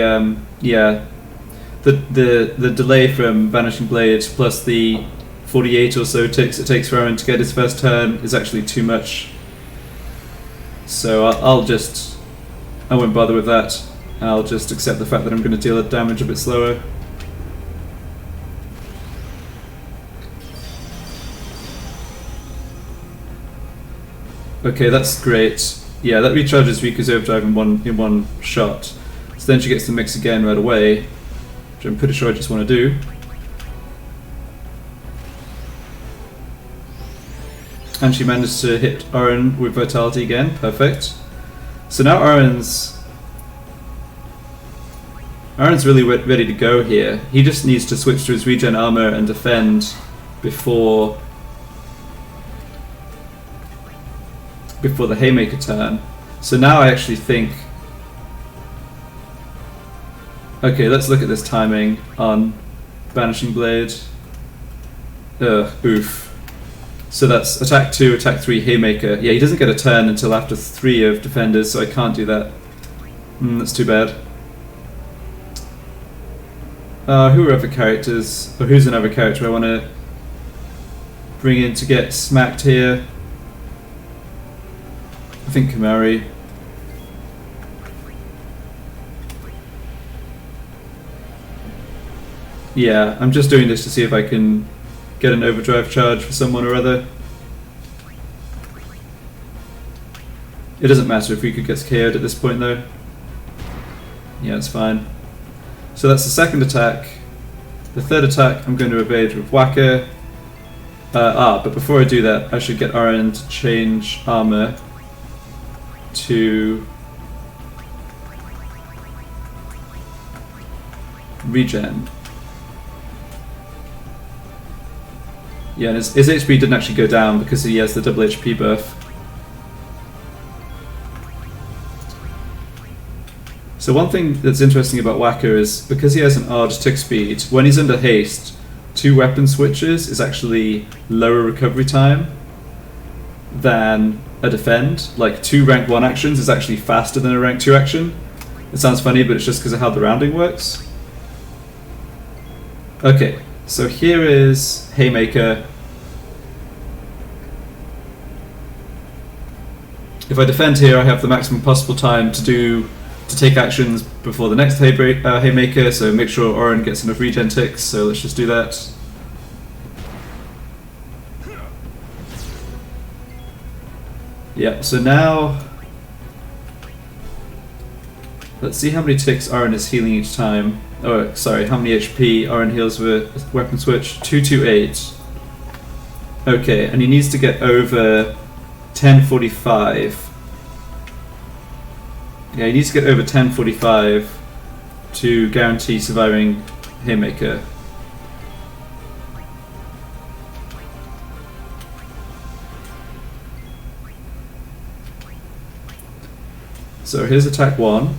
the delay from Banishing Blade plus the 48 or so ticks it takes for Oren to get his first turn is actually too much. So I won't bother with that. I'll just accept the fact that I'm going to deal the damage a bit slower. Okay, that's great. Yeah, that recharges Riku's Overdrive in one shot. So then she gets the mix again right away, which I'm pretty sure I just want to do. And she managed to hit Oren with Vitality again, perfect. So now Oren's really ready to go here. He just needs to switch to his regen armor and defend before the Haymaker turn. So now I actually think... okay, let's look at this timing on Banishing Blade. Oof. So that's attack 2, attack 3, Haymaker. Yeah, he doesn't get a turn until after 3 of defenders, so I can't do that. That's too bad. Who are other characters? Or who's another character I want to bring in to get smacked here? I think Kamari. Yeah, I'm just doing this to see if I can get an overdrive charge for someone or other. It doesn't matter if Riku gets KO'd at this point though. Yeah, it's fine. So that's the second attack. The third attack I'm going to evade with Wakka. But before I do that, I should get Aaron to change armor to regen. Yeah, and his HP didn't actually go down because he has the double HP buff. So one thing that's interesting about Wakka is because he has an odd tick speed, when he's under haste, 2 weapon switches is actually lower recovery time than a defend. Like 2 rank 1 actions is actually faster than a rank 2 action. It sounds funny, but it's just because of how the rounding works. Okay, so here is Haymaker. If I defend here, I have the maximum possible time to take actions before the next Haymaker, so make sure Oren gets enough regen ticks, so let's just do that. Yeah, so now let's see how many ticks Oren is healing each time. Oh, sorry, how many HP Oren heals with weapon switch? 228. Okay, and he needs to get over 1045. Yeah, he needs to get over 1045 to guarantee surviving Haymaker. So here's attack 1.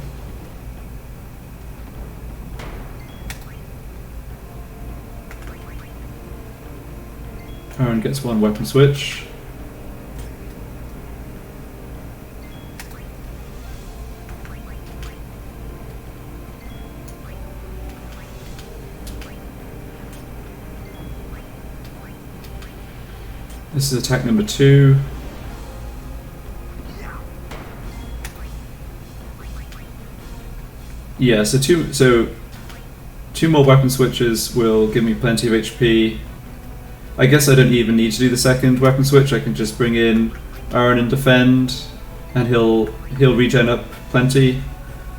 Aaron gets 1 weapon switch. This is attack number 2. Yeah, so two more weapon switches will give me plenty of HP. I guess I don't even need to do the second weapon switch. I can just bring in Aaron and defend, and he'll regen up plenty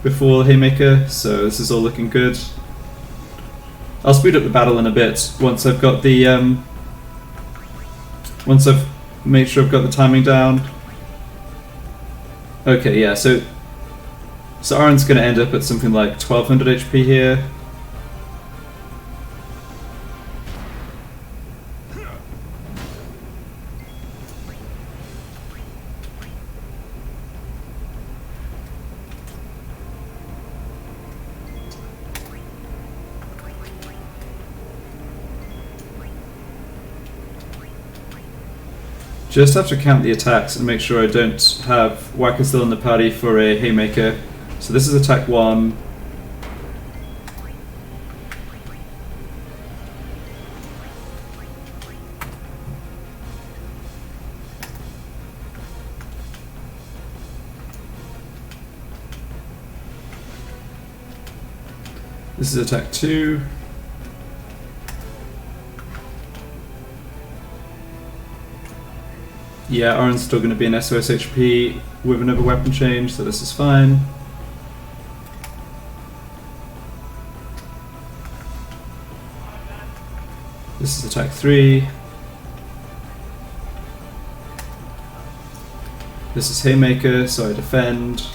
before Haymaker. So this is all looking good. I'll speed up the battle in a bit once I've got the once I've made sure I've got the timing down. Okay, yeah. So Aaron's going to end up at something like 1200 HP here. Just have to count the attacks and make sure I don't have Wakka still in the party for a Haymaker. So this is attack 1. This is attack 2. Yeah, Aaron's still going to be an SOS HP with another weapon change, so this is fine. This is attack 3. This is Haymaker, so I defend.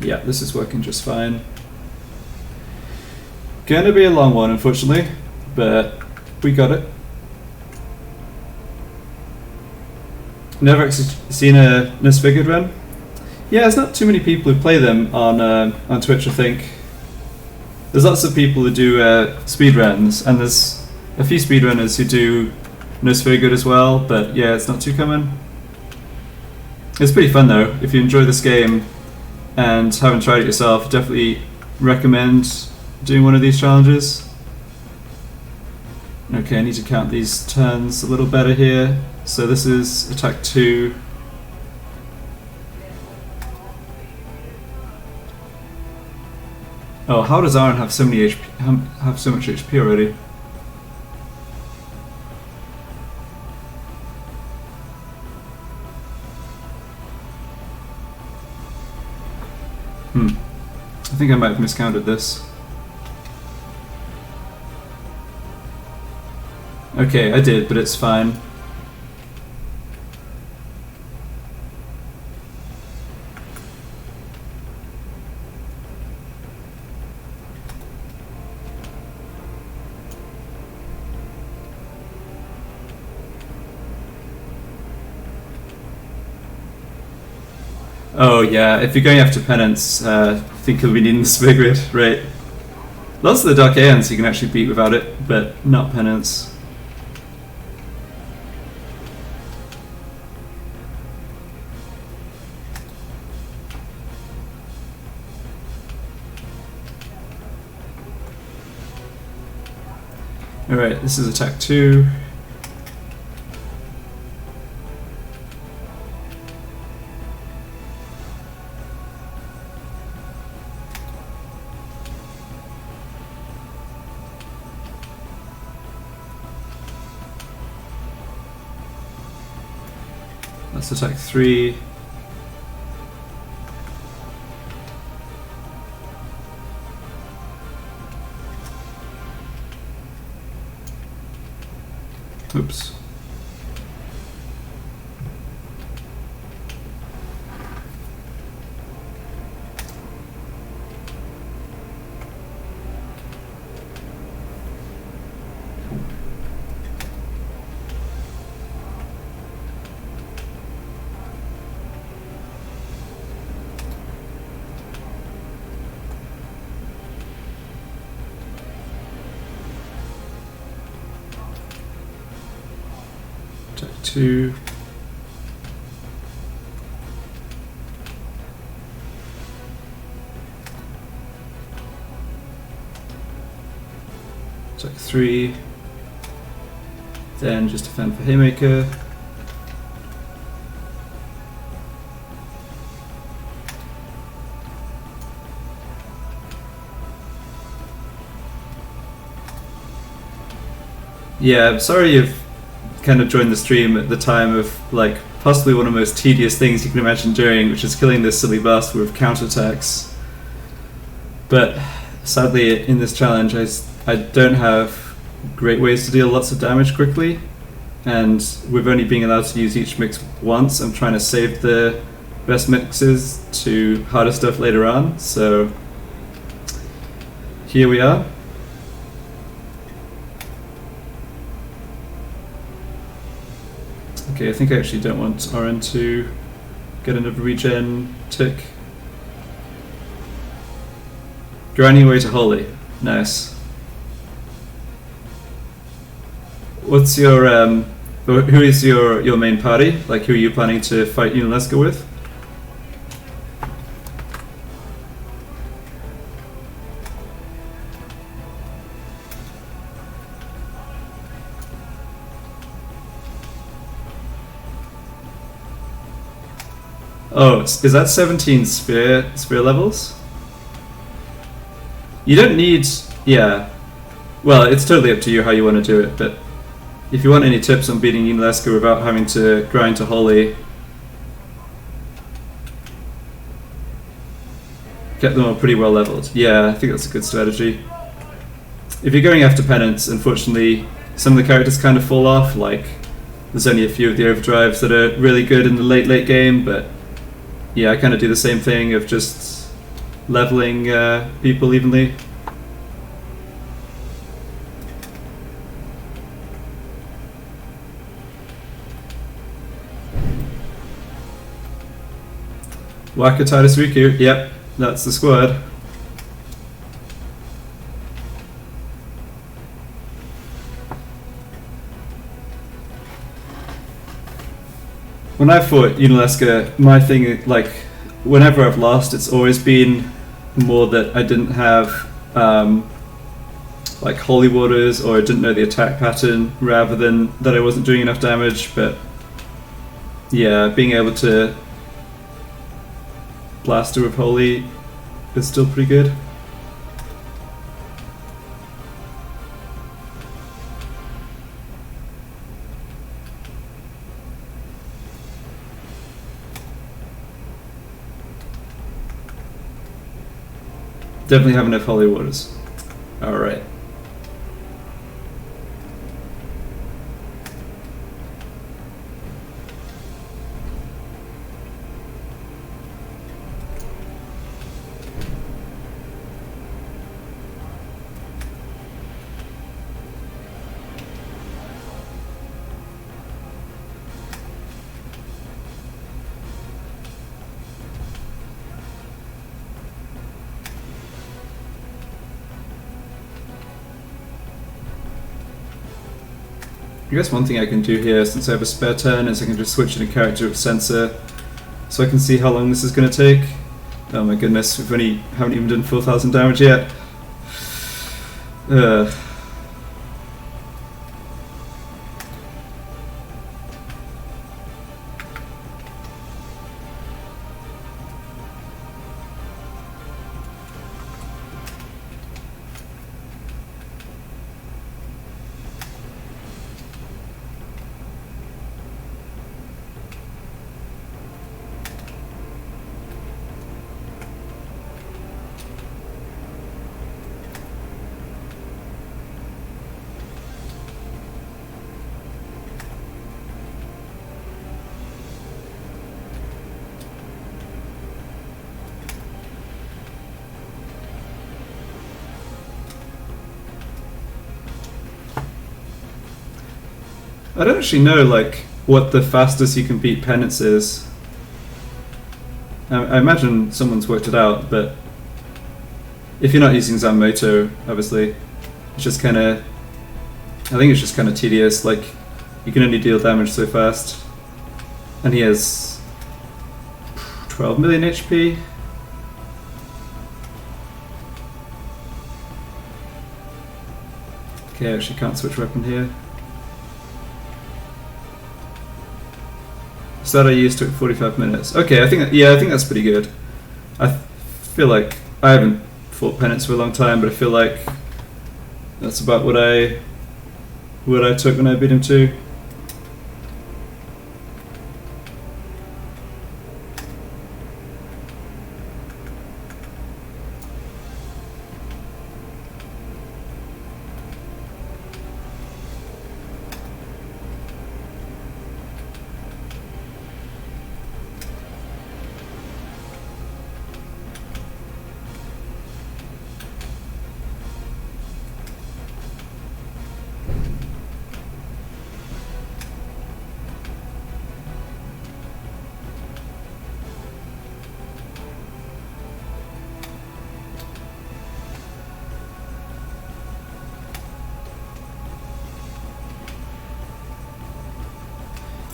Yeah, this is working just fine. Gonna be a long one, unfortunately, but we got it. Never actually seen a misfigured run? Yeah, there's not too many people who play them on Twitch, I think. There's lots of people who do speedruns, and there's a few speedrunners who do misfigured as well, but yeah, it's not too common. It's pretty fun though. If you enjoy this game and haven't tried it yourself, definitely recommend doing one of these challenges. Okay, I need to count these turns a little better here. So this is attack 2. Oh, how does Aaron have so many HP? Have so much HP already? I think I might have miscounted this. Okay, I did, but it's fine. Oh yeah, if you're going after penance, I think you'll be needing the Spigrid, right? Lots of the Dark Aeons you can actually beat without it, but not penance. Alright, this is attack 2. That's attack 3. Oops. Attack 2. Attack 3. Then just defend for Haymaker. Yeah, I'm sorry you've kind of joined the stream at the time of like possibly one of the most tedious things you can imagine doing, which is killing this silly bastard with counterattacks. But sadly in this challenge I don't have great ways to deal lots of damage quickly, and with only being allowed to use each mix once, I'm trying to save the best mixes to harder stuff later on, so here we are. Okay, I think I actually don't want Oren to get another regen tick. Grinding away to Holy. Nice. What's your who is your main party? Like, who are you planning to fight Unalesca with? Oh, is that 17 spear levels? You don't need, yeah. Well, it's totally up to you how you want to do it, but if you want any tips on beating Unalesca without having to grind to Holy, get them all pretty well leveled. Yeah, I think that's a good strategy. If you're going after penance, unfortunately, some of the characters kind of fall off. Like, there's only a few of the overdrives that are really good in the late game, but yeah, I kind of do the same thing of just leveling people evenly. Wakka Titus Riku, yep, that's the squad. When I fought Unalesca, my thing, like, whenever I've lost, it's always been more that I didn't have like holy waters, or I didn't know the attack pattern, rather than that I wasn't doing enough damage. But yeah, being able to blast her with holy is still pretty good. Definitely have enough holy waters. Alright. I guess one thing I can do here, since I have a spare turn, is I can just switch in a character with sensor, so I can see how long this is going to take. Oh my goodness, haven't even done 4,000 damage yet. I don't actually know like what the fastest you can beat penance is. I imagine someone's worked it out, but if you're not using Zanmoto, obviously, it's just kind of. I think it's just kind of tedious. Like you can only deal damage so fast, and he has 12 million HP. Okay, I actually can't switch weapon here. So that I used took 45 minutes. Okay, I think that's pretty good. I feel like I haven't fought penance for a long time, but I feel like that's about what I took when I beat him too.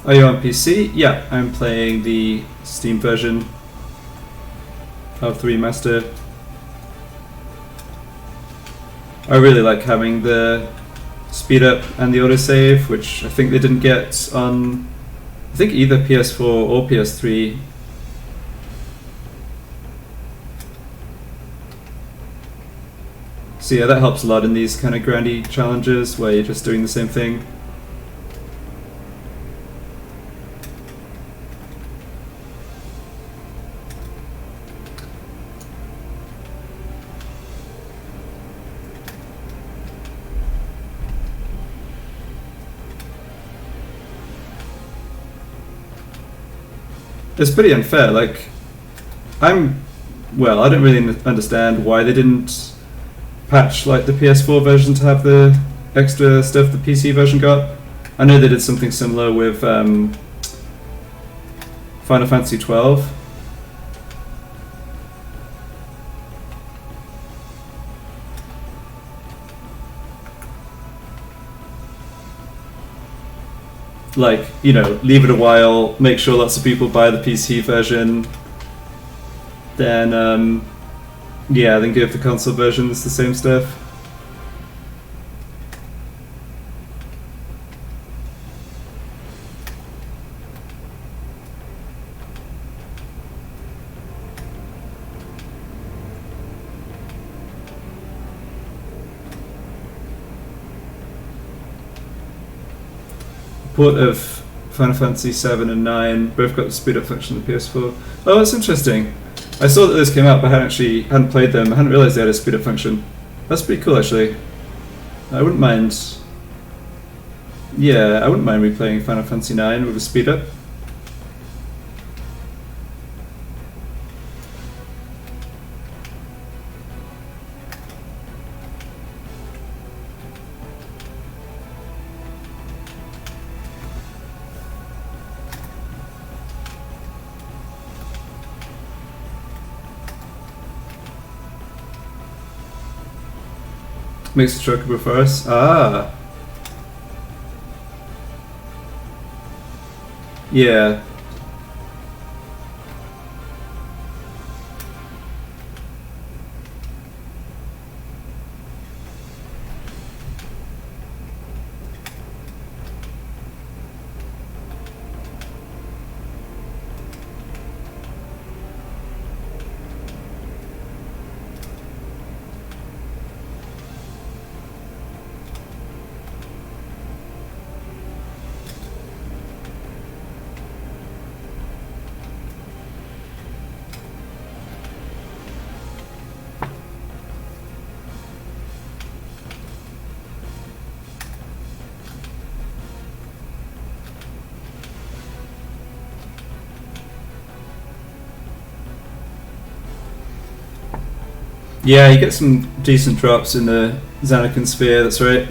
Are you on PC? Yeah, I'm playing the Steam version of the remaster. I really like having the speed up and the autosave, which I think they didn't get on, I think either PS4 or PS3. So yeah, that helps a lot in these kind of grindy challenges where you're just doing the same thing. It's pretty unfair. Like, I don't really understand why they didn't patch like the PS4 version to have the extra stuff the PC version got. I know they did something similar with Final Fantasy 12. Like, you know, leave it a while, make sure lots of people buy the PC version, then yeah, then give the console versions the same stuff. Port of Final Fantasy 7 and 9 both got the speed up function on the PS4. Oh, that's interesting. I saw that those came out, but I hadn't played them. I hadn't realized they had a speed up function. That's pretty cool, actually. I wouldn't mind. Yeah, I wouldn't mind replaying Final Fantasy 9 with a speed up. Makes the chocobo for us. Ah. Yeah. Yeah, you get some decent drops in the Xanakin Sphere, that's right.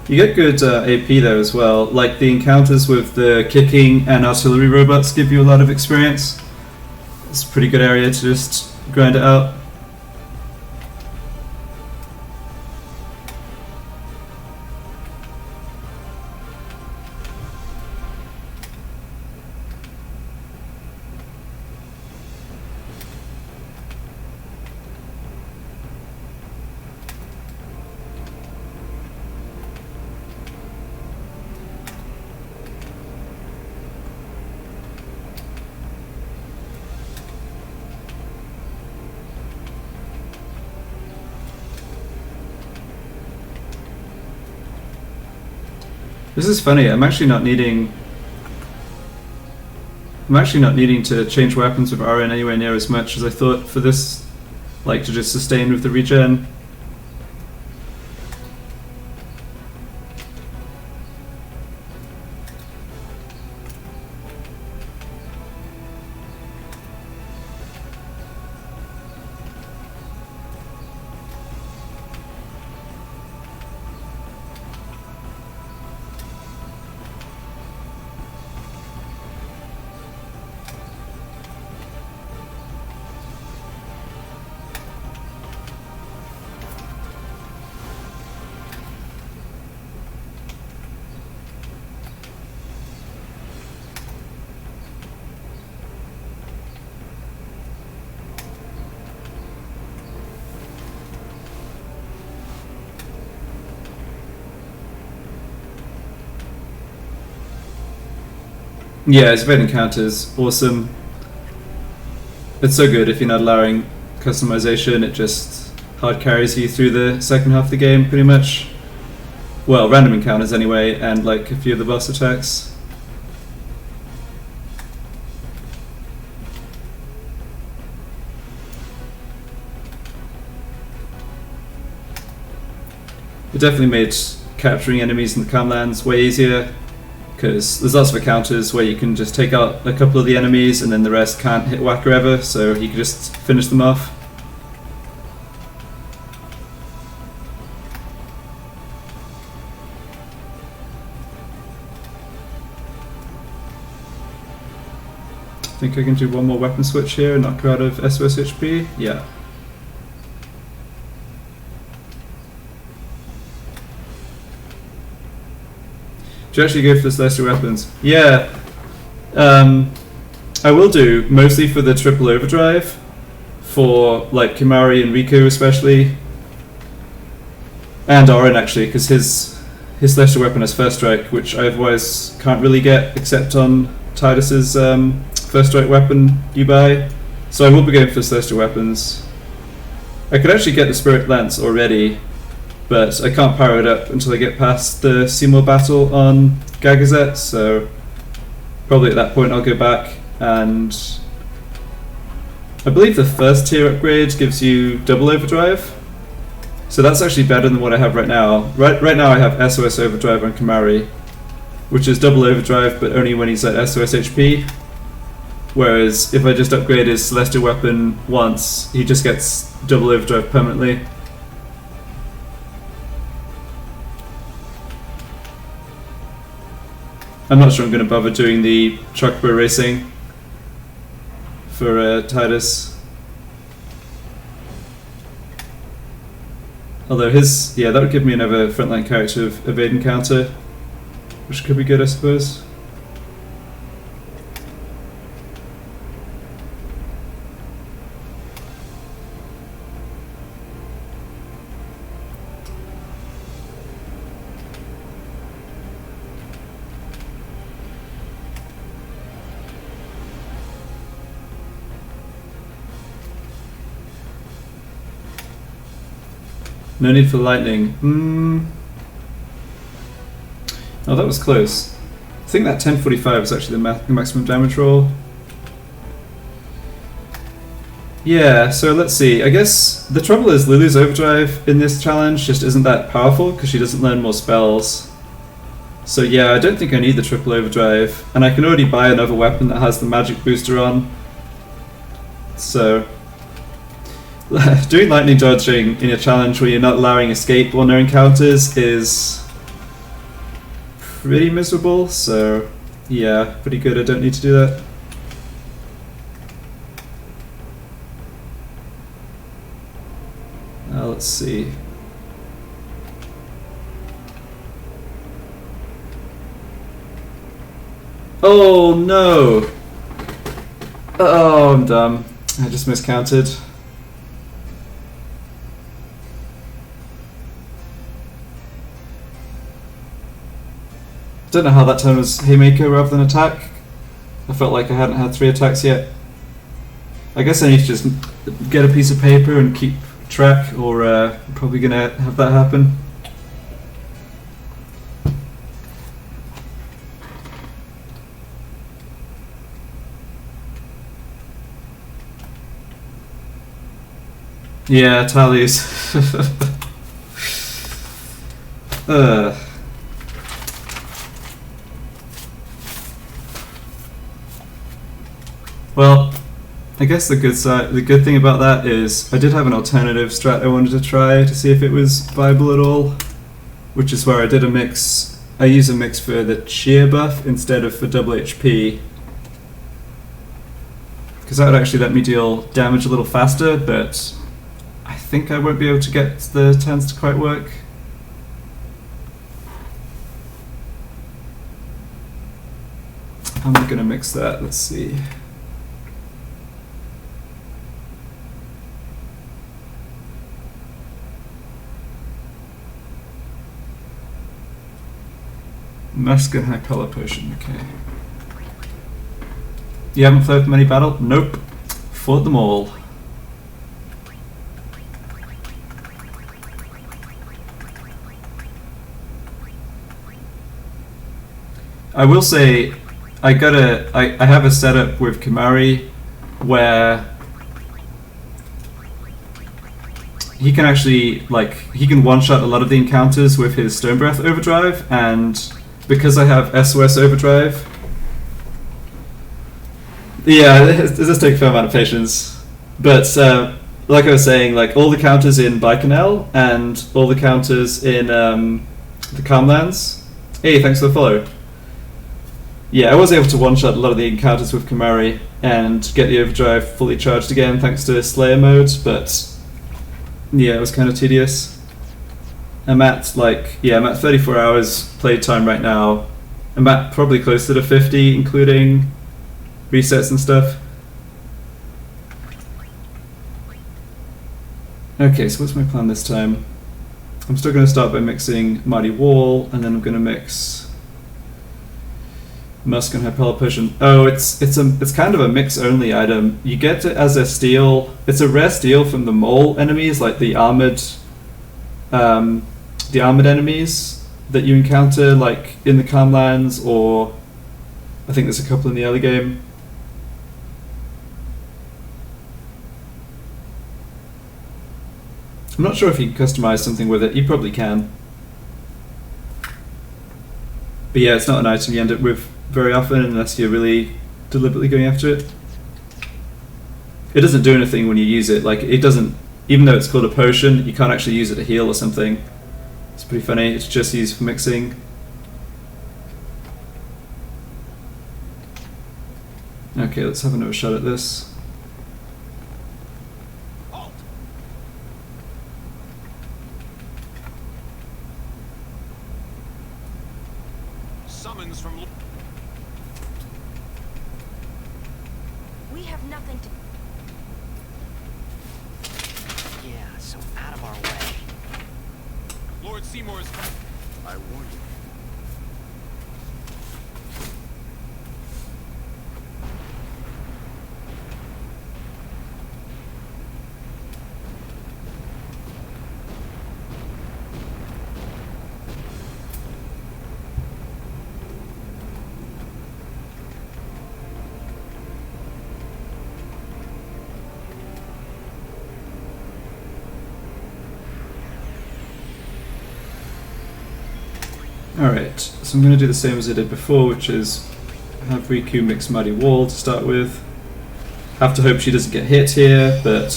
You get good AP there as well. Like the encounters with the kicking and artillery robots give you a lot of experience. It's a pretty good area to just grind it out. This is funny. I'm actually not needing to change weapons with RN anywhere near as much as I thought for this, like to just sustain with the regen. Yeah, his event encounters awesome. It's so good if you're not allowing customization, it just hard carries you through the second half of the game pretty much. Well, random encounters anyway, and like a few of the boss attacks. It definitely made capturing enemies in the Calmlands way easier, because there's lots of encounters where you can just take out a couple of the enemies and then the rest can't hit Wakka ever, so you can just finish them off. I think I can do one more weapon switch here and knock her out of SOS HP. Yeah. Do you actually go for the celestial weapons? Yeah. I will do, mostly for the triple overdrive, for like Kimari and Riku especially, and Orin actually, because his celestial weapon has first strike, which I otherwise can't really get except on Tidus's first strike weapon you buy. So I will be going for celestial weapons. I could actually get the Spirit Lance already, but I can't power it up until I get past the Seymour battle on Gagazet, so probably at that point I'll go back, and I believe the first tier upgrade gives you double overdrive, so that's actually better than what I have right now. Right now I have SOS overdrive on Kimari, which is double overdrive but only when he's at SOS HP, whereas if I just upgrade his celestial weapon once, he just gets double overdrive permanently. I'm not sure I'm going to bother doing the Chocobo racing for Tidus. Although his, yeah, that would give me another frontline character of evade encounter, which could be good, I suppose. No need for lightning. Oh, that was close. I think that 1045 is actually the maximum damage roll. Yeah, so let's see. I guess the trouble is Lulu's Overdrive in this challenge just isn't that powerful because she doesn't learn more spells. So yeah, I don't think I need the triple Overdrive, and I can already buy another weapon that has the magic booster on. So doing lightning dodging in a challenge where you're not allowing escape or no encounters is pretty miserable, so yeah, pretty good. I don't need to do that. Let's see. Oh no! Oh, I'm dumb. I just miscounted. Don't know how that time was Haymaker rather than attack. I felt like I hadn't had 3 attacks yet. I guess I need to just get a piece of paper and keep track, or I'm probably gonna have that happen. Yeah, tallies. Well, I guess the good thing about that is I did have an alternative strat I wanted to try to see if it was viable at all, which is where I did a mix. I use a mix for the cheer buff instead of for double HP, because that would actually let me deal damage a little faster, but I think I won't be able to get the turns to quite work. How am I going to mix that? Let's see. Musk and High Color Potion, okay. You haven't fought many battles? Nope. Fought them all. I will say, I have a setup with Kimari where he can actually, he can one-shot a lot of the encounters with his Stone Breath Overdrive, and because I have SOS Overdrive, yeah, it does take a fair amount of patience. But like I was saying, all the counters in Baikonur and all the counters in the Calmlands. Hey, thanks for the follow. Yeah, I was able to one-shot a lot of the encounters with Kimari and get the Overdrive fully charged again thanks to Slayer mode, but yeah, it was kind of tedious. I'm at 34 hours playtime right now. I'm at probably closer to 50, including resets and stuff. Okay, so what's my plan this time? I'm still going to start by mixing Mighty Wall, and then I'm going to mix Musk and Hypella Potion. Oh, it's kind of a mix-only item. You get it as a steal. It's a rare steal from the mole enemies, like the armored enemies that you encounter, like in the Calmlands, or I think there's a couple in the early game. I'm not sure if you can customize something with it. You probably can. But yeah, it's not an item you end up with very often unless you're really deliberately going after it. It doesn't do anything when you use it. It doesn't, even though it's called a potion, you can't actually use it to heal or something. It's pretty funny. It's just used for mixing. Okay, let's have another shot at this. Summons from. We have nothing to. Yeah, so out of our way. Lord Seymour's. I warn you. Alright, so I'm going to do the same as I did before, which is have Riku mix Mighty Wall to start with. Have to hope she doesn't get hit here, but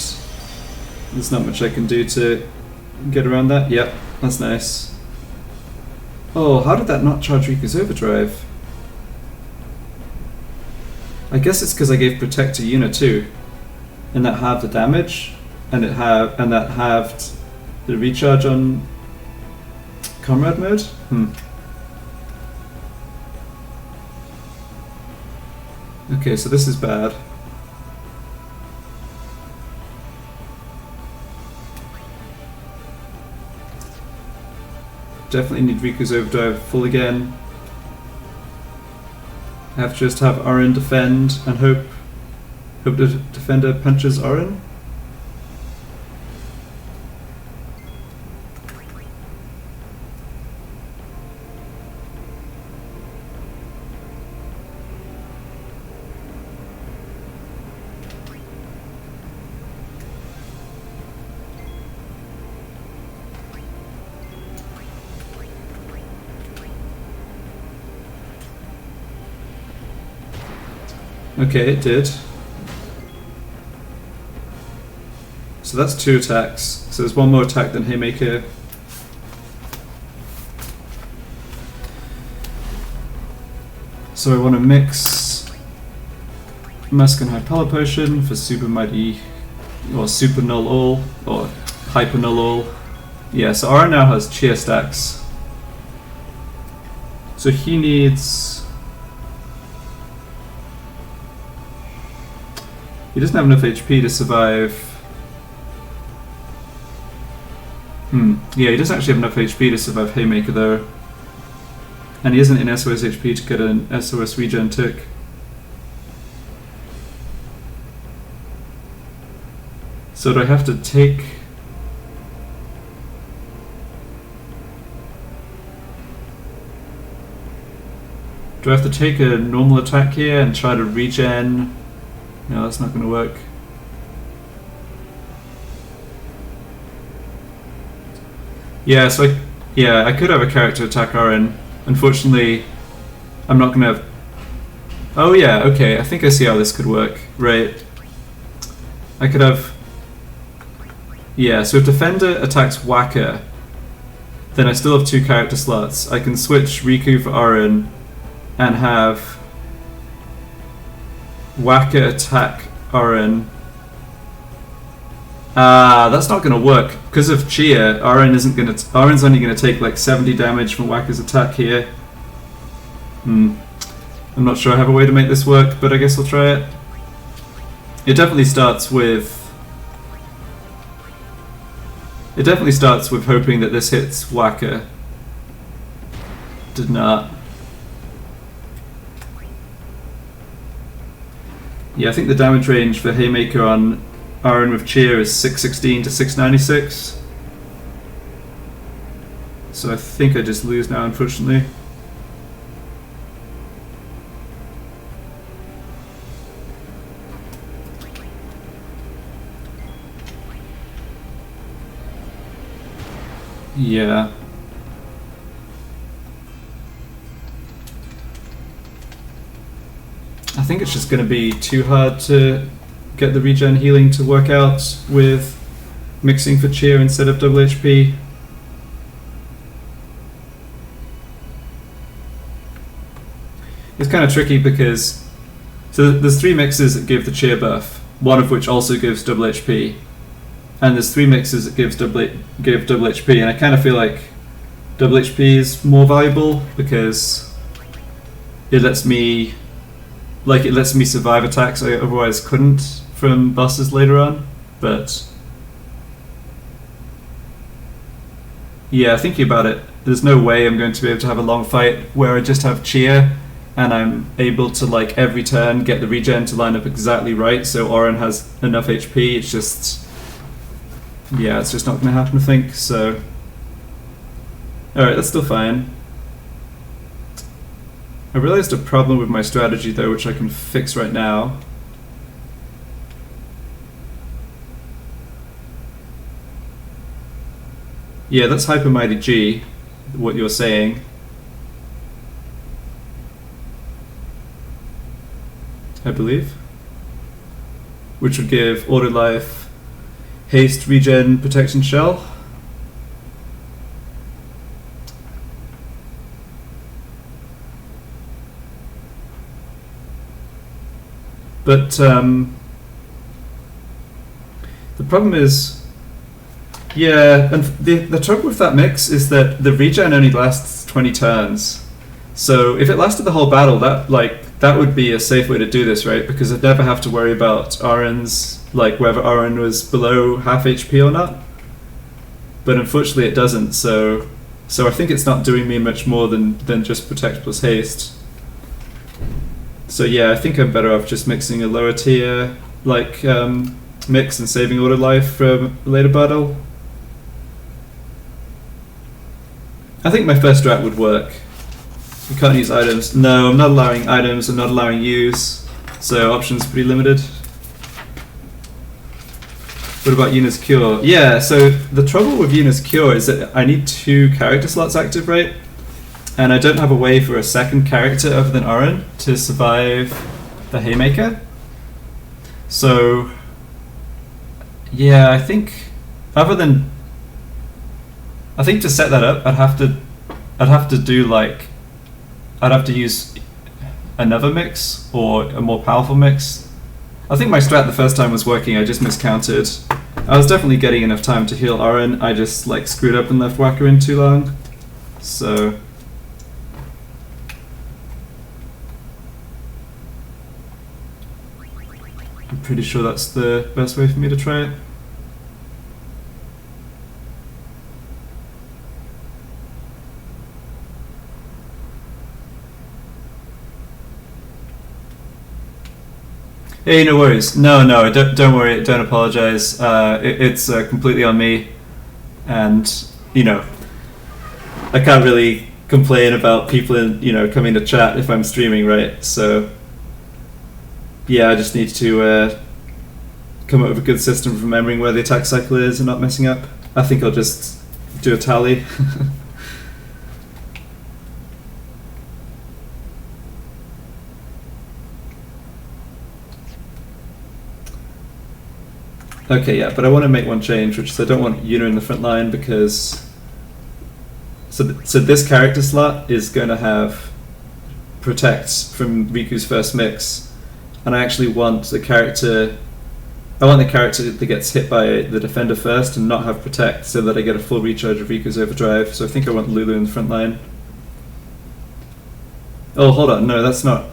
there's not much I can do to get around that. Yep, that's nice. Oh, how did that not charge Riku's overdrive? I guess it's because I gave Protect to Yuna too, and that halved the damage, and that halved the recharge on Comrade mode. Okay, so this is bad. Definitely need Riku's overdrive full again. I have to just have Auron defend and hope the defender punches Auron. Okay, it did. So that's 2 attacks. So there's 1 more attack than Haymaker. So I want to mix Mask and High Power Potion for Super Mighty, or Super Null All, or Hyper Null All. Yeah, so Auron now has cheer stacks. So he needs... He doesn't have enough HP to survive. Yeah, he doesn't actually have enough HP to survive Haymaker though. And he isn't in SOS HP to get an SOS regen tick. So do I have to take... Do I have to take a normal attack here and try to regen? No, that's not going to work. Yeah, so I could have a character attack Auron. Unfortunately, I'm not going to have... Oh yeah, okay, I think I see how this could work. Right. I could have... Yeah, so if Defender attacks Wakka, then I still have 2 character slots. I can switch Riku for Auron and have Wakka attack Auron. That's not going to work because of Cheer. Auron's only going to take like 70 damage from Wakka's attack here. I'm not sure I have a way to make this work, but I guess I'll try it. It definitely starts with hoping that this hits Wakka. Did not. Yeah, I think the damage range for Haymaker on Auron with Cheer is 616 to 696. So I think I just lose now, unfortunately. Yeah. I think it's just going to be too hard to get the regen healing to work out with mixing for Cheer instead of double HP. It's kind of tricky because there's 3 mixes that give the Cheer buff, one of which also gives double HP, and there's 3 mixes that give double HP, and I kind of feel like double HP is more valuable because it lets me survive attacks I otherwise couldn't from bosses later on. But yeah, thinking about it, there's no way I'm going to be able to have a long fight where I just have Cheer and I'm able to like every turn get the regen to line up exactly right so Auron has enough HP. It's just, yeah, it's just not going to happen, I think. So alright, that's still fine. I realized a problem with my strategy though, which I can fix right now. Yeah, that's Hyper Mighty G, what you're saying. believe, which would give Order Life, Haste, Regen, Protection Shell. But the problem is, yeah, and the trouble with that mix is that the regen only lasts 20 turns. So if it lasted the whole battle, that would be a safe way to do this, right? Because I'd never have to worry about RNs, like whether RN was below half HP or not. But unfortunately it doesn't, so I think it's not doing me much more than just Protect plus Haste. So yeah, I think I'm better off just mixing a lower tier mix and saving Order Life for a later battle. I think my first strat would work. You can't use items. No, I'm not allowing items, I'm not allowing use, so options pretty limited. What about Yuna's Cure? Yeah, so the trouble with Yuna's Cure is that I need 2 character slots active, right? And I don't have a way for a second character other than Oren to survive the Haymaker. So yeah, I think to set that up, I'd have to use another mix or a more powerful mix. I think my strat the first time was working, I just miscounted. I was definitely getting enough time to heal Oren, I just screwed up and left Wakka in too long. So I'm pretty sure that's the best way for me to try it. Hey, no worries. No, don't worry. Don't apologize. It's completely on me, and I can't really complain about people coming to chat if I'm streaming, right? So yeah, I just need to come up with a good system for remembering where the attack cycle is and not messing up. I think I'll just do a tally. Okay, yeah, but I want to make one change, which is I don't want Yuna in the front line because so this character slot is going to have Protect from Riku's first mix, and I actually want the character that gets hit by the defender first and not have Protect, so that I get a full recharge of Riku's overdrive. So I think I want Lulu in the front line. Oh, hold on, no, that's not.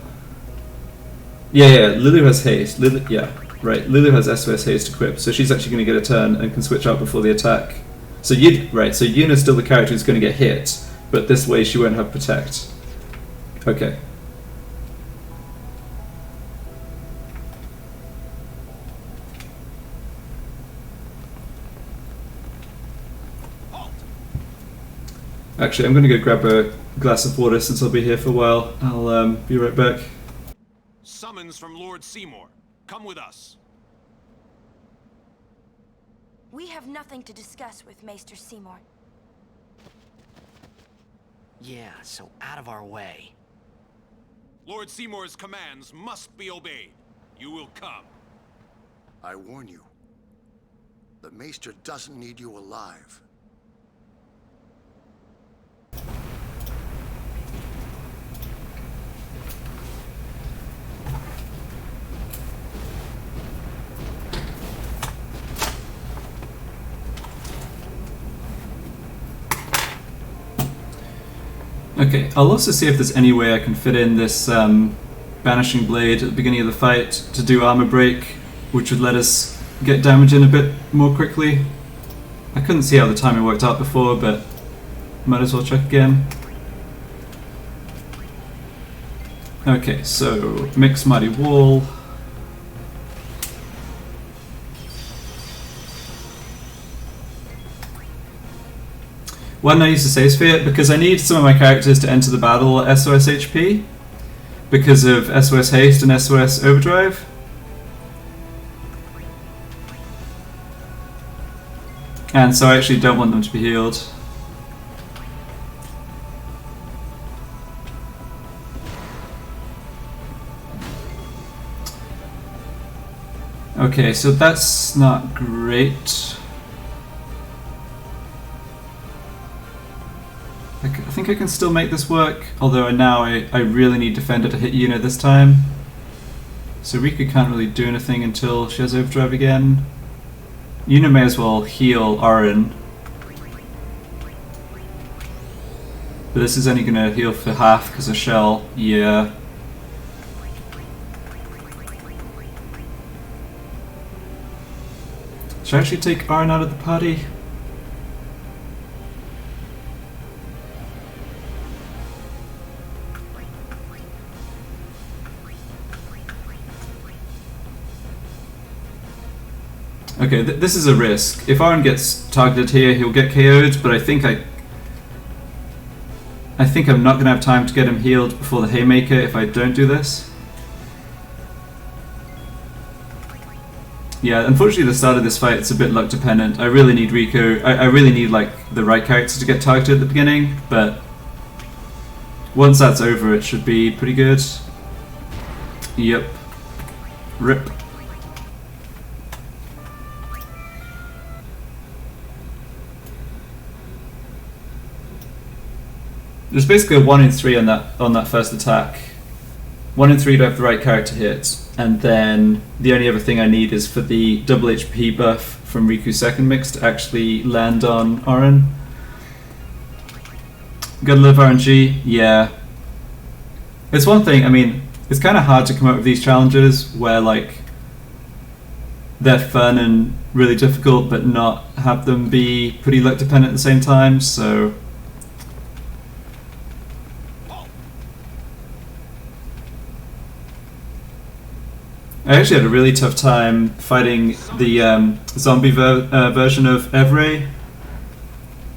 Yeah, Lulu has haste. Lulu has SOS-Haste equipped, so she's actually going to get a turn and can switch out before the attack. So Yuna's still the character who's going to get hit, but this way she won't have Protect. Okay. Actually, I'm going to go grab a glass of water since I'll be here for a while. I'll be right back. Summons from Lord Seymour. Come with us. We have nothing to discuss with Maester Seymour. Yeah, so out of our way. Lord Seymour's commands must be obeyed. You will come. I warn you. The Maester doesn't need you alive. Okay, I'll also see if there's any way I can fit in this Banishing Blade at the beginning of the fight to do armor break, which would let us get damage in a bit more quickly. I couldn't see how the timing worked out before, but might as well check again. Okay, so mix Mighty Wall. Why didn't I use the save sphere? Because I need some of my characters to enter the battle at SOS HP because of SOS Haste and SOS Overdrive. And so I actually don't want them to be healed. Okay, so that's not great. I think I can still make this work, although now I really need Defender to hit Yuna this time. So Riku can't really do anything until she has Overdrive again. Yuna may as well heal Auron. But this is only going to heal for half because of Shell. Yeah. Should I actually take Auron out of the party? Okay, this is a risk. If Auron gets targeted here, he'll get KO'd, but I think I'm not going to have time to get him healed before the Haymaker if I don't do this. Yeah, unfortunately the start of this fight it's a bit luck dependent. I really need Riku. I really need like the right characters to get targeted at the beginning, but once that's over it should be pretty good. Yep. RIP. There's basically a 1 in 3 on that first attack. 1 in 3 to have the right character hit, and then the only other thing I need is for the double HP buff from Riku's second mix to actually land on Auron. Gotta love RNG, yeah. It's one thing, I mean, it's kind of hard to come up with these challenges where like they're fun and really difficult but not have them be pretty luck dependent at the same time, so I actually had a really tough time fighting the zombie version of Evray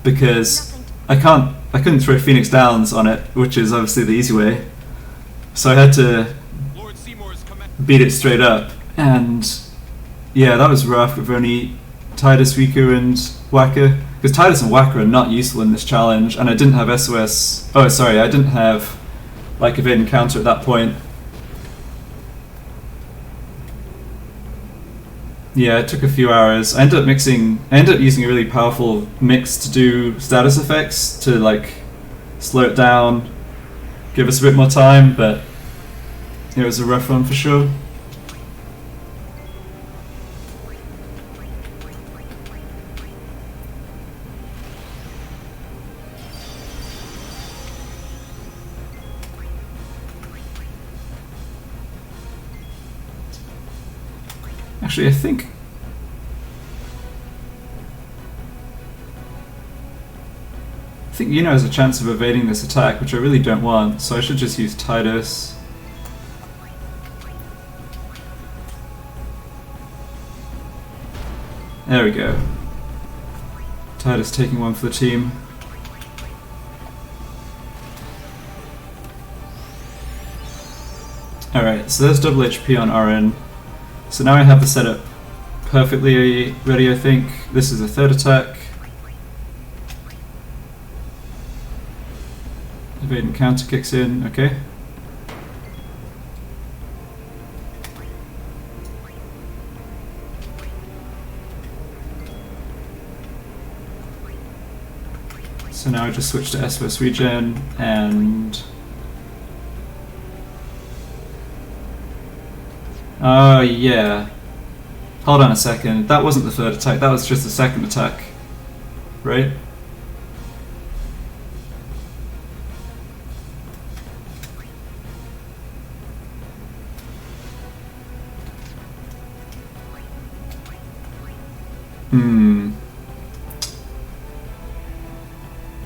because I couldn't throw Phoenix Downs on it, which is obviously the easy way. So I had to beat it straight up, and yeah, that was rough with only Tidus, Riku, and Wakka. Because Tidus and Wakka are not useful in this challenge, and I didn't have SOS. Oh, sorry, I didn't have like evade encounter at that point. Yeah, it took a few hours. I ended up using a really powerful mix to do status effects to like slow it down, give us a bit more time, but it was a rough one for sure. Actually, I think Yuna has a chance of evading this attack, which I really don't want, so I should just use Tidus. There we go. Tidus taking one for the team. Alright, so there's double HP on Auron. So now I have the setup perfectly ready, I think. This is the third attack. Evade and counter kicks in, okay. So now I just switch to SOS regen and oh yeah. Hold on a second. That wasn't the third attack, that was just the second attack. Right?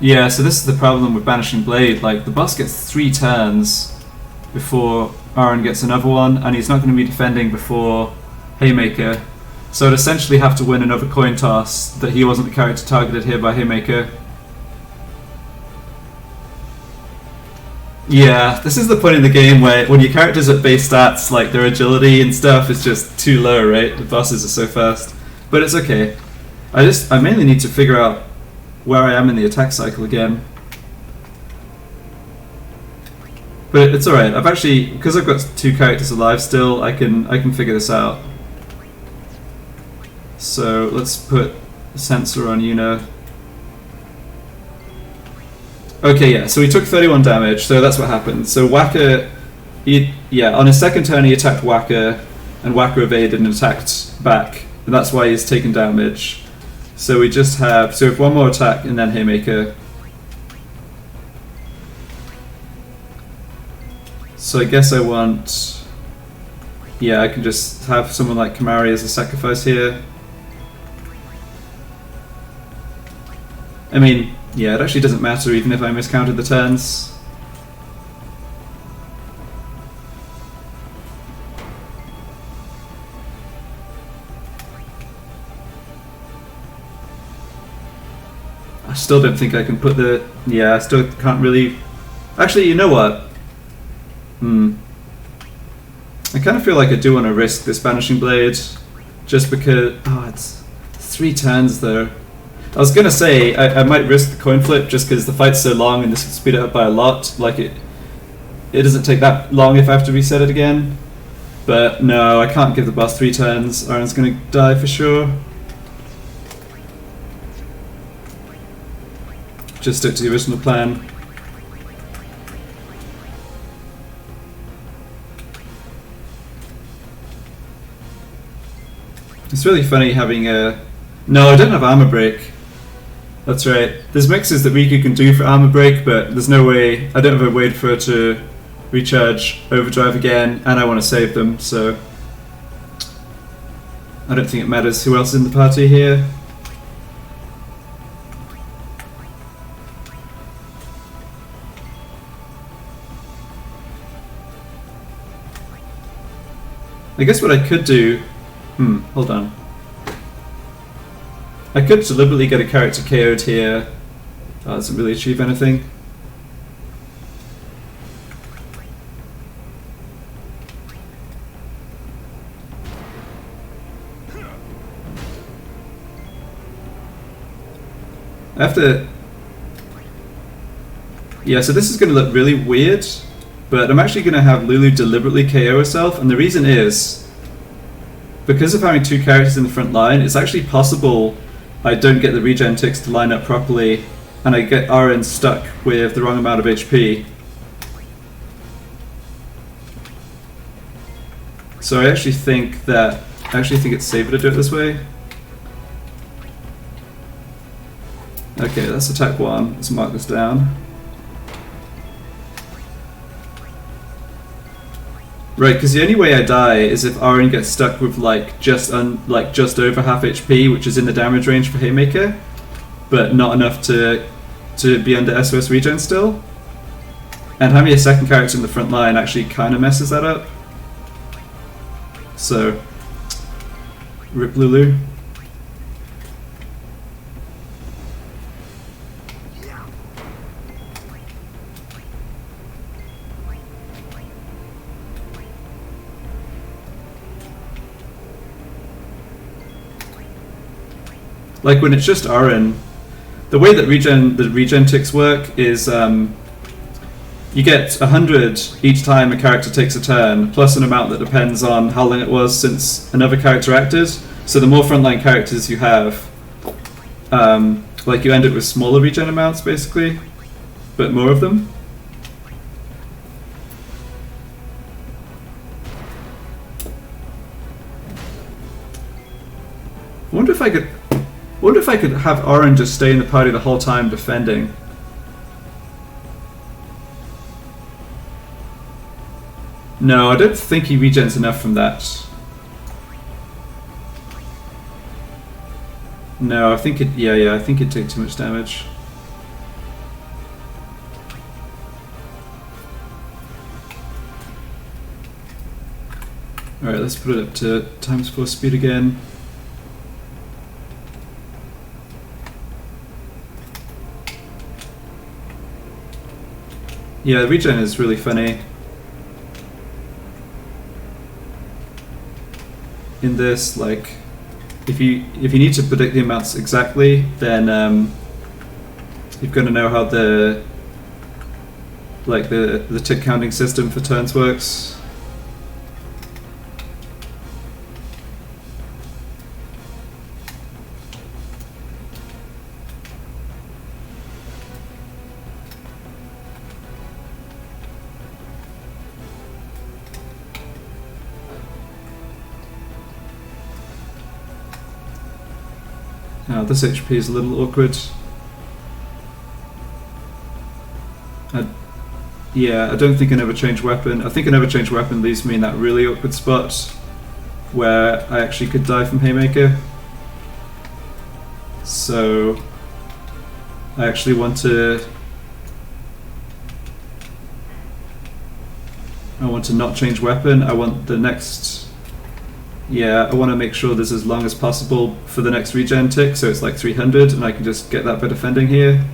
Yeah, so this is the problem with Banishing Blade. Like, the boss gets 3 turns before Auron gets another one, and he's not going to be defending before Haymaker. So I'd essentially have to win another coin toss that he wasn't the character targeted here by Haymaker. Yeah, this is the point in the game where when your character's at base stats, like their agility and stuff is just too low, right? The bosses are so fast. But it's okay. I mainly need to figure out where I am in the attack cycle again. But it's alright, I've actually, because I've got 2 characters alive still, I can figure this out. So let's put a sensor on Yuna. Okay, yeah, so he took 31 damage, so that's what happened. So Wakka, on his second turn he attacked Wakka, and Wakka evaded and attacked back, and that's why he's taken damage. So we just have, so we have one more attack and then Haymaker. So I guess I want, I can just have someone like Kamari as a sacrifice here. I mean, yeah, it actually doesn't matter even if I miscounted the turns. I still don't think I can put the... Yeah, I still can't really... Actually, you know what? I kind of feel like I do want to risk this Banishing Blade. Just because... Oh, it's 3 turns though. I was gonna say, I might risk the coin flip just because the fight's so long and this would speed it up by a lot. Like, it doesn't take that long if I have to reset it again. But no, I can't give the boss 3 turns. Aaron's gonna die for sure. Just stick to the original plan. It's really funny having a... No, I don't have armor break. That's right. There's mixes that Riku can do for armor break, but there's no way... I don't have a way for her to recharge overdrive again, and I want to save them, so... I don't think it matters who else is in the party here. I guess what I could do... hold on. I could deliberately get a character KO'd here. That doesn't really achieve anything. I have to... Yeah, so this is going to look really weird, but I'm actually going to have Lulu deliberately KO herself, and the reason is, because of having 2 characters in the front line, it's actually possible I don't get the regen ticks to line up properly, and I get Aaron stuck with the wrong amount of HP. So I actually think it's safer to do it this way. Okay, that's attack 1. Let's mark this down. Right, because the only way I die is if Aaron gets stuck with just over half HP, which is in the damage range for Haymaker, but not enough to be under SOS regen still. And having a second character in the front line actually kind of messes that up. So, rip Lulu. Like when it's just Aaron, the way that the regen ticks work is you get 100 each time a character takes a turn, plus an amount that depends on how long it was since another character acted. So the more frontline characters you have, like you end up with smaller regen amounts basically, but more of them. I wonder if I could have Aaron just stay in the party the whole time defending. No, I don't think he regens enough from that. No, I think it... Yeah, I think it'd take too much damage. Alright, let's put it up to ×4 speed again. Yeah, regen is really funny. In this, like, if you need to predict the amounts exactly, then you've got to know how the tick counting system for turns works. Oh, this HP is a little awkward. Yeah, I don't think I never change weapon. I think I never change weapon leaves me in that really awkward spot where I actually could die from Haymaker. So I actually want to not change weapon. I want the next, yeah, I want to make sure there's as long as possible for the next regen tick, so it's like 300 and I can just get that by defending here.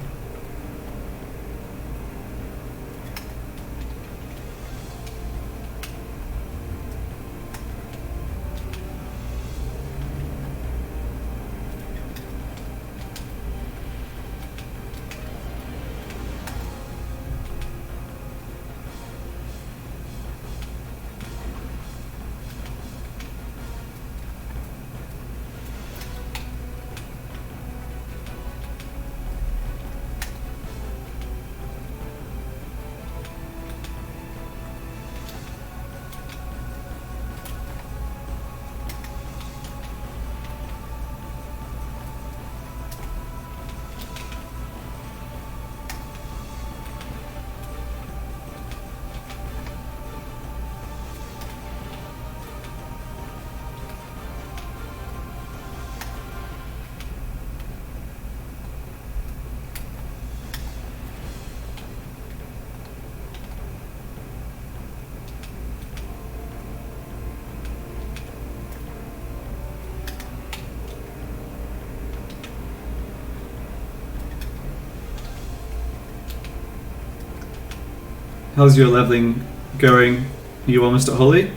How's your leveling going? Are you almost at Holy?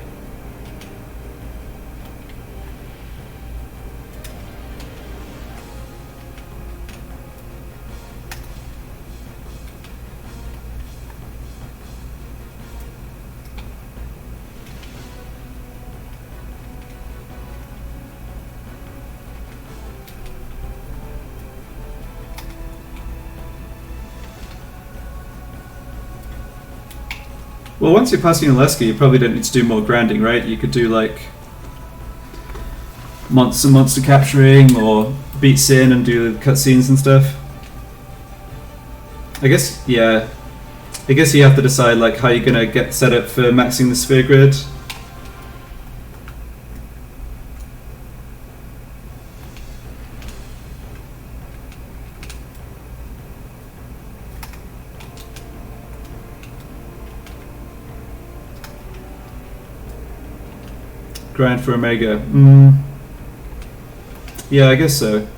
Well, once you're passing Alaska, you probably don't need to do more grinding, right? You could do like monster capturing or beat Sin and do cutscenes and stuff. I guess, yeah. I guess you have to decide like how you're gonna get set up for maxing the sphere grid. Grind for Omega. Yeah, I guess so.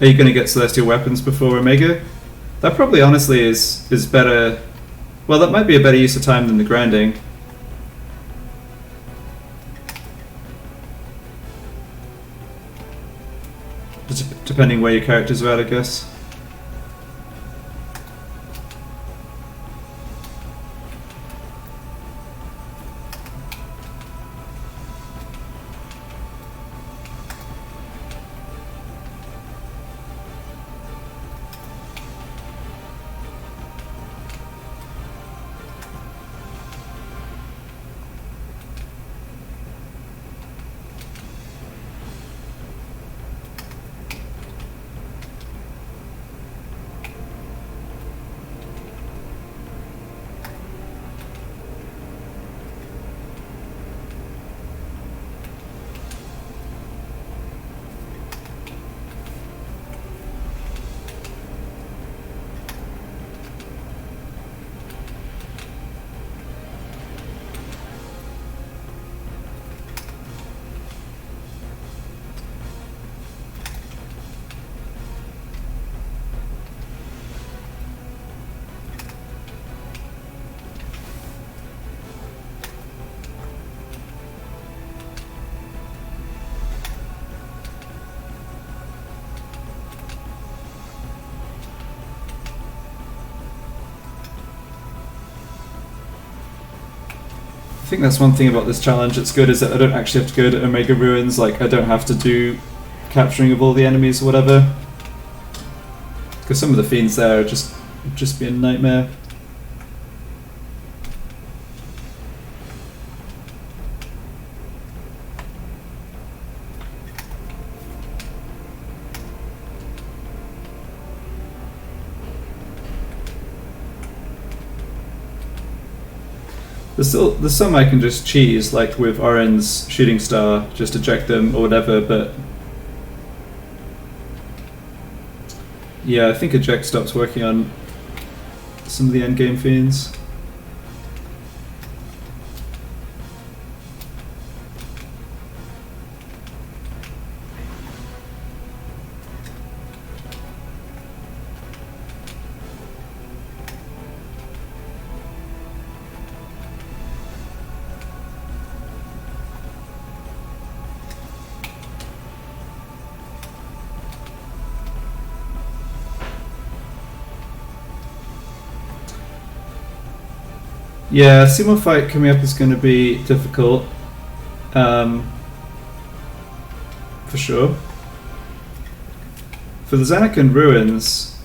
Are you going to get Celestial Weapons before Omega? That probably honestly is better. Well, that might be a better use of time than the grinding. Depending where your characters are at, I guess. I think that's one thing about this challenge that's good, is that I don't actually have to go to Omega Ruins, like I don't have to do capturing of all the enemies or whatever. Because some of the fiends there are just be a nightmare. There's some I can just cheese, like with Oren's shooting star, just eject them or whatever, but yeah, I think eject stops working on some of the endgame fiends. Yeah, Sumo fight coming up is going to be difficult, for sure. For the Zanakan Ruins,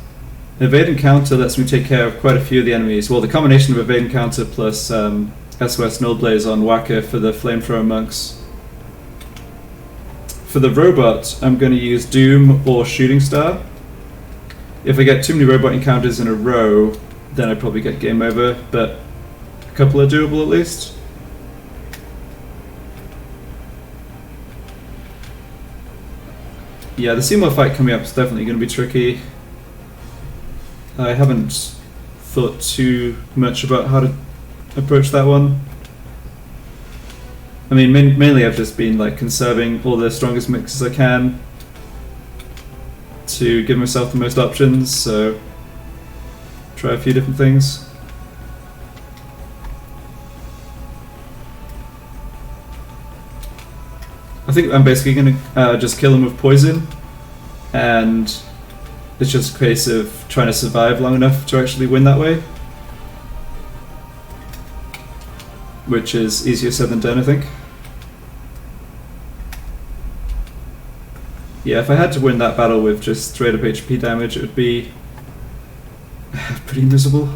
Evade and Counter lets me take care of quite a few of the enemies. Well, the combination of Evade and Counter plus SOS Nullblaze on Wakka for the Flamethrower Monks. For the Robot, I'm going to use Doom or Shooting Star. If I get too many Robot encounters in a row, then I probably get game over, but a couple are doable at least. Yeah, the Sumo fight coming up is definitely going to be tricky. I haven't thought too much about how to approach that one. I mean, mainly I've just been like conserving all the strongest mixes I can to give myself the most options, so try a few different things. I think I'm basically going to just kill him with poison, and it's just a case of trying to survive long enough to actually win that way. Which is easier said than done, I think. Yeah, if I had to win that battle with just straight up HP damage, it would be pretty miserable.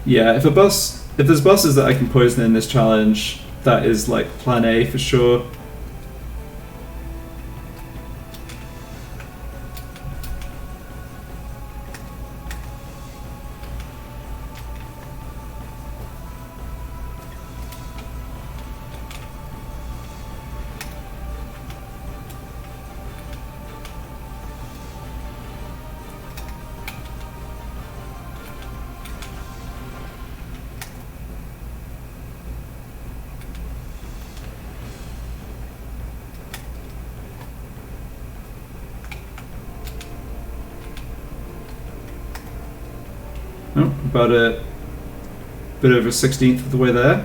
Yeah, if there's bosses that I can poison in this challenge, that is like plan A for sure. Oh, about a bit over 1/16 of the way there.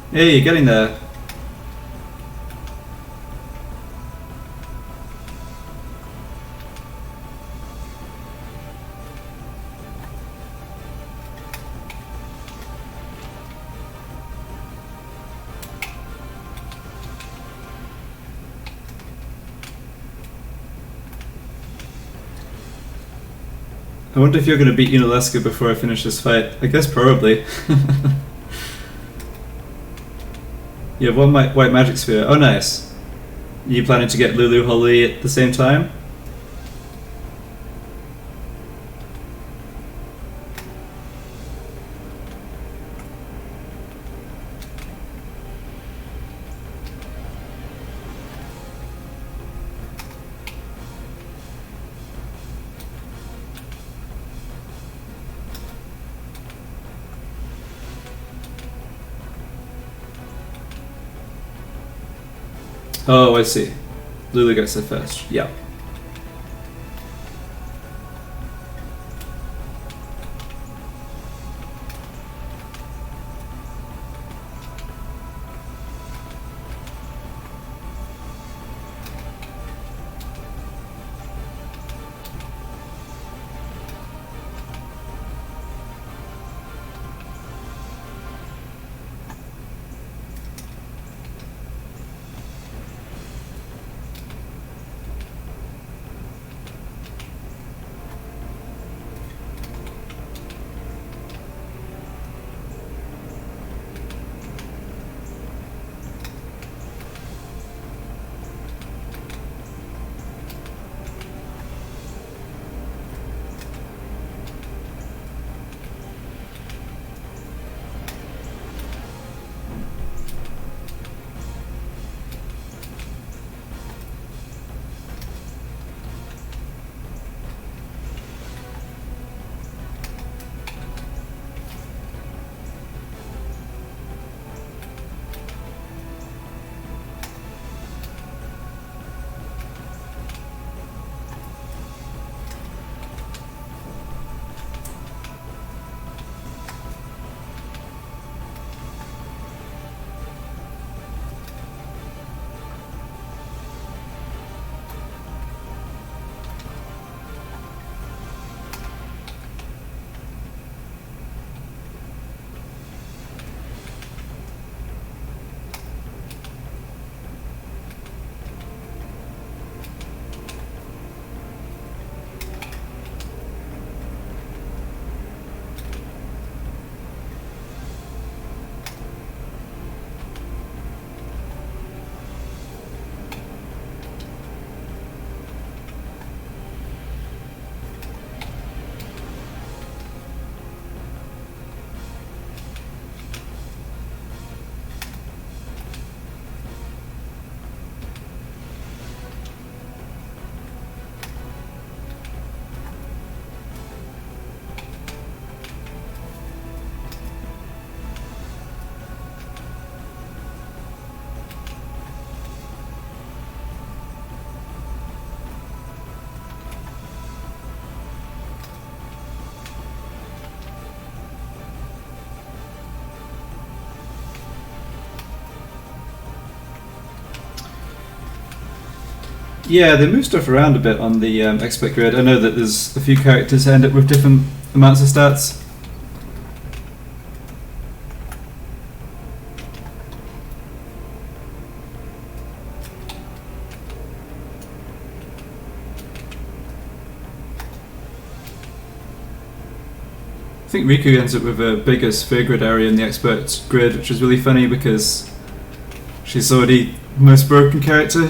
Hey, you're getting there. I wonder if you're going to beat Unalaska before I finish this fight. I guess probably. You have one white magic sphere. Oh, nice. You planning to get Lulu Holly at the same time? Oh, I see. Lulu gets there first. Yeah. Yeah, they move stuff around a bit on the expert grid. I know that there's a few characters that end up with different amounts of stats. I think Riku ends up with a bigger sphere grid area in the expert grid, which is really funny because she's already the most broken character.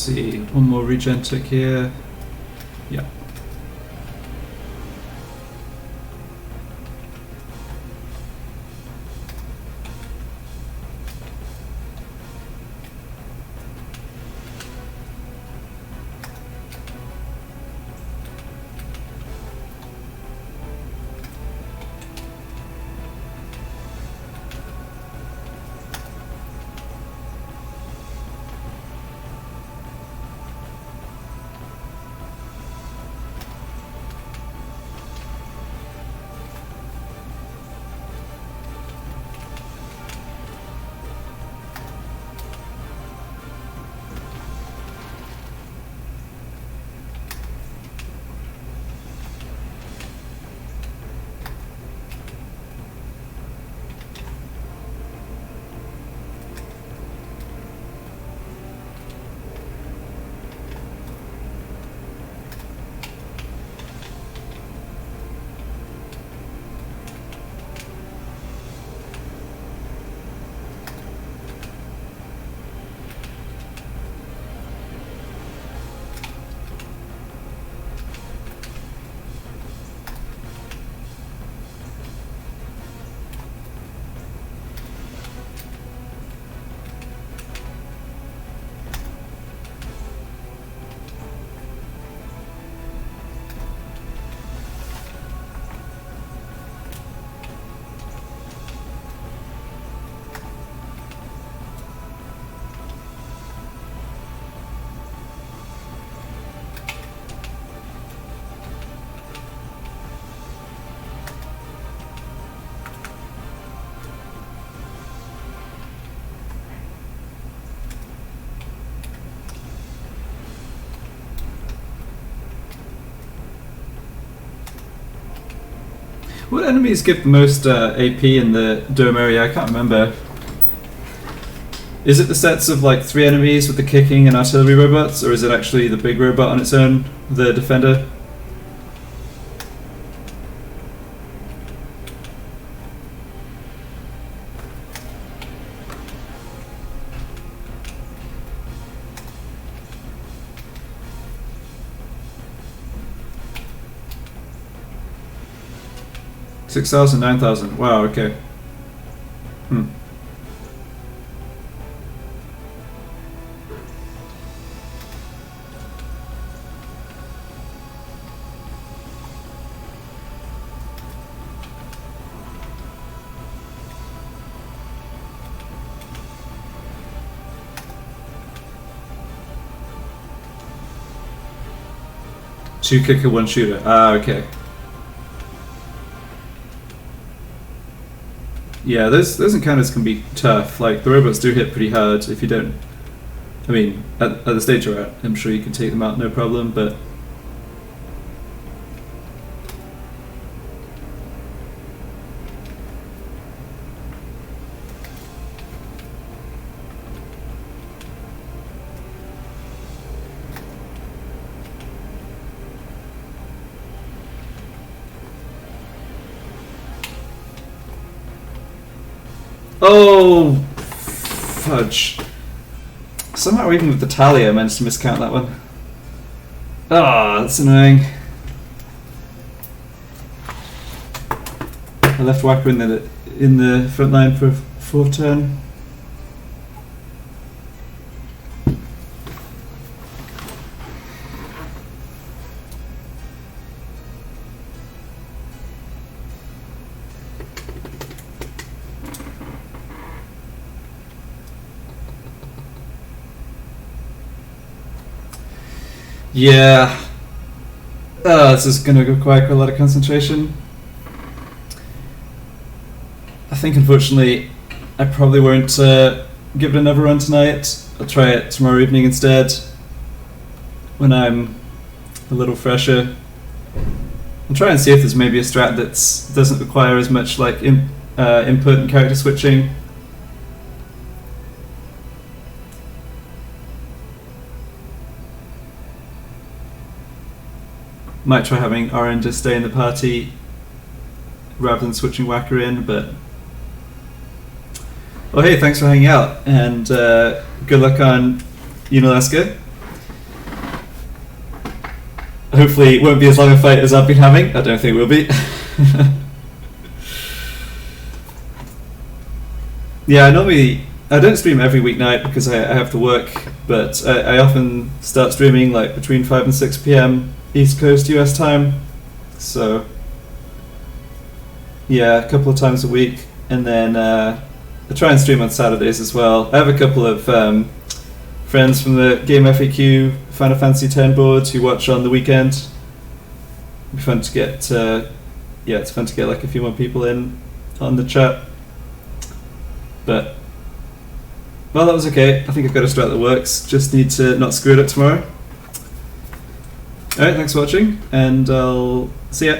see, one more regen tick here. Yeah. What enemies give the most AP in the dome area? I can't remember. Is it the sets of like 3 enemies with the kicking and artillery robots, or is it actually the big robot on its own, the defender? $6,000, $9,000. Wow. Okay. Hmm. Two kicker, one shooter. Ah, okay. Yeah, those encounters can be tough. Like, the robots do hit pretty hard if you don't... I mean, at the stage you're at, I'm sure you can take them out no problem, but... Oh, fudge. Somehow even with the tally I managed to miscount that one. Ah, that's annoying. I left Wakka in the front line for a 4th turn. Yeah. This is going to require quite a lot of concentration. I think unfortunately I probably won't give it another run tonight. I'll try it tomorrow evening instead, when I'm a little fresher. I'll try and see if there's maybe a strat that doesn't require as much like input and character switching. Might try having RN just stay in the party rather than switching Wakka in, but... Well, hey, thanks for hanging out, and good luck on Unalaska. hopefully it won't be as long a fight as I've been having. I don't think it will be. Yeah, I don't stream every weeknight because I have to work, but I often start streaming like between 5 and 6 p.m. East Coast US time. So yeah, a couple of times a week, and then I try and stream on Saturdays as well. I have a couple of friends from the Game FAQ Final Fantasy X boards who watch on the weekend. It'd be fun to get it's fun to get like a few more people in on the chat. But well, that was okay. I think I've got a strat that works. Just need to not screw it up tomorrow. Alright, thanks for watching, and I'll see ya.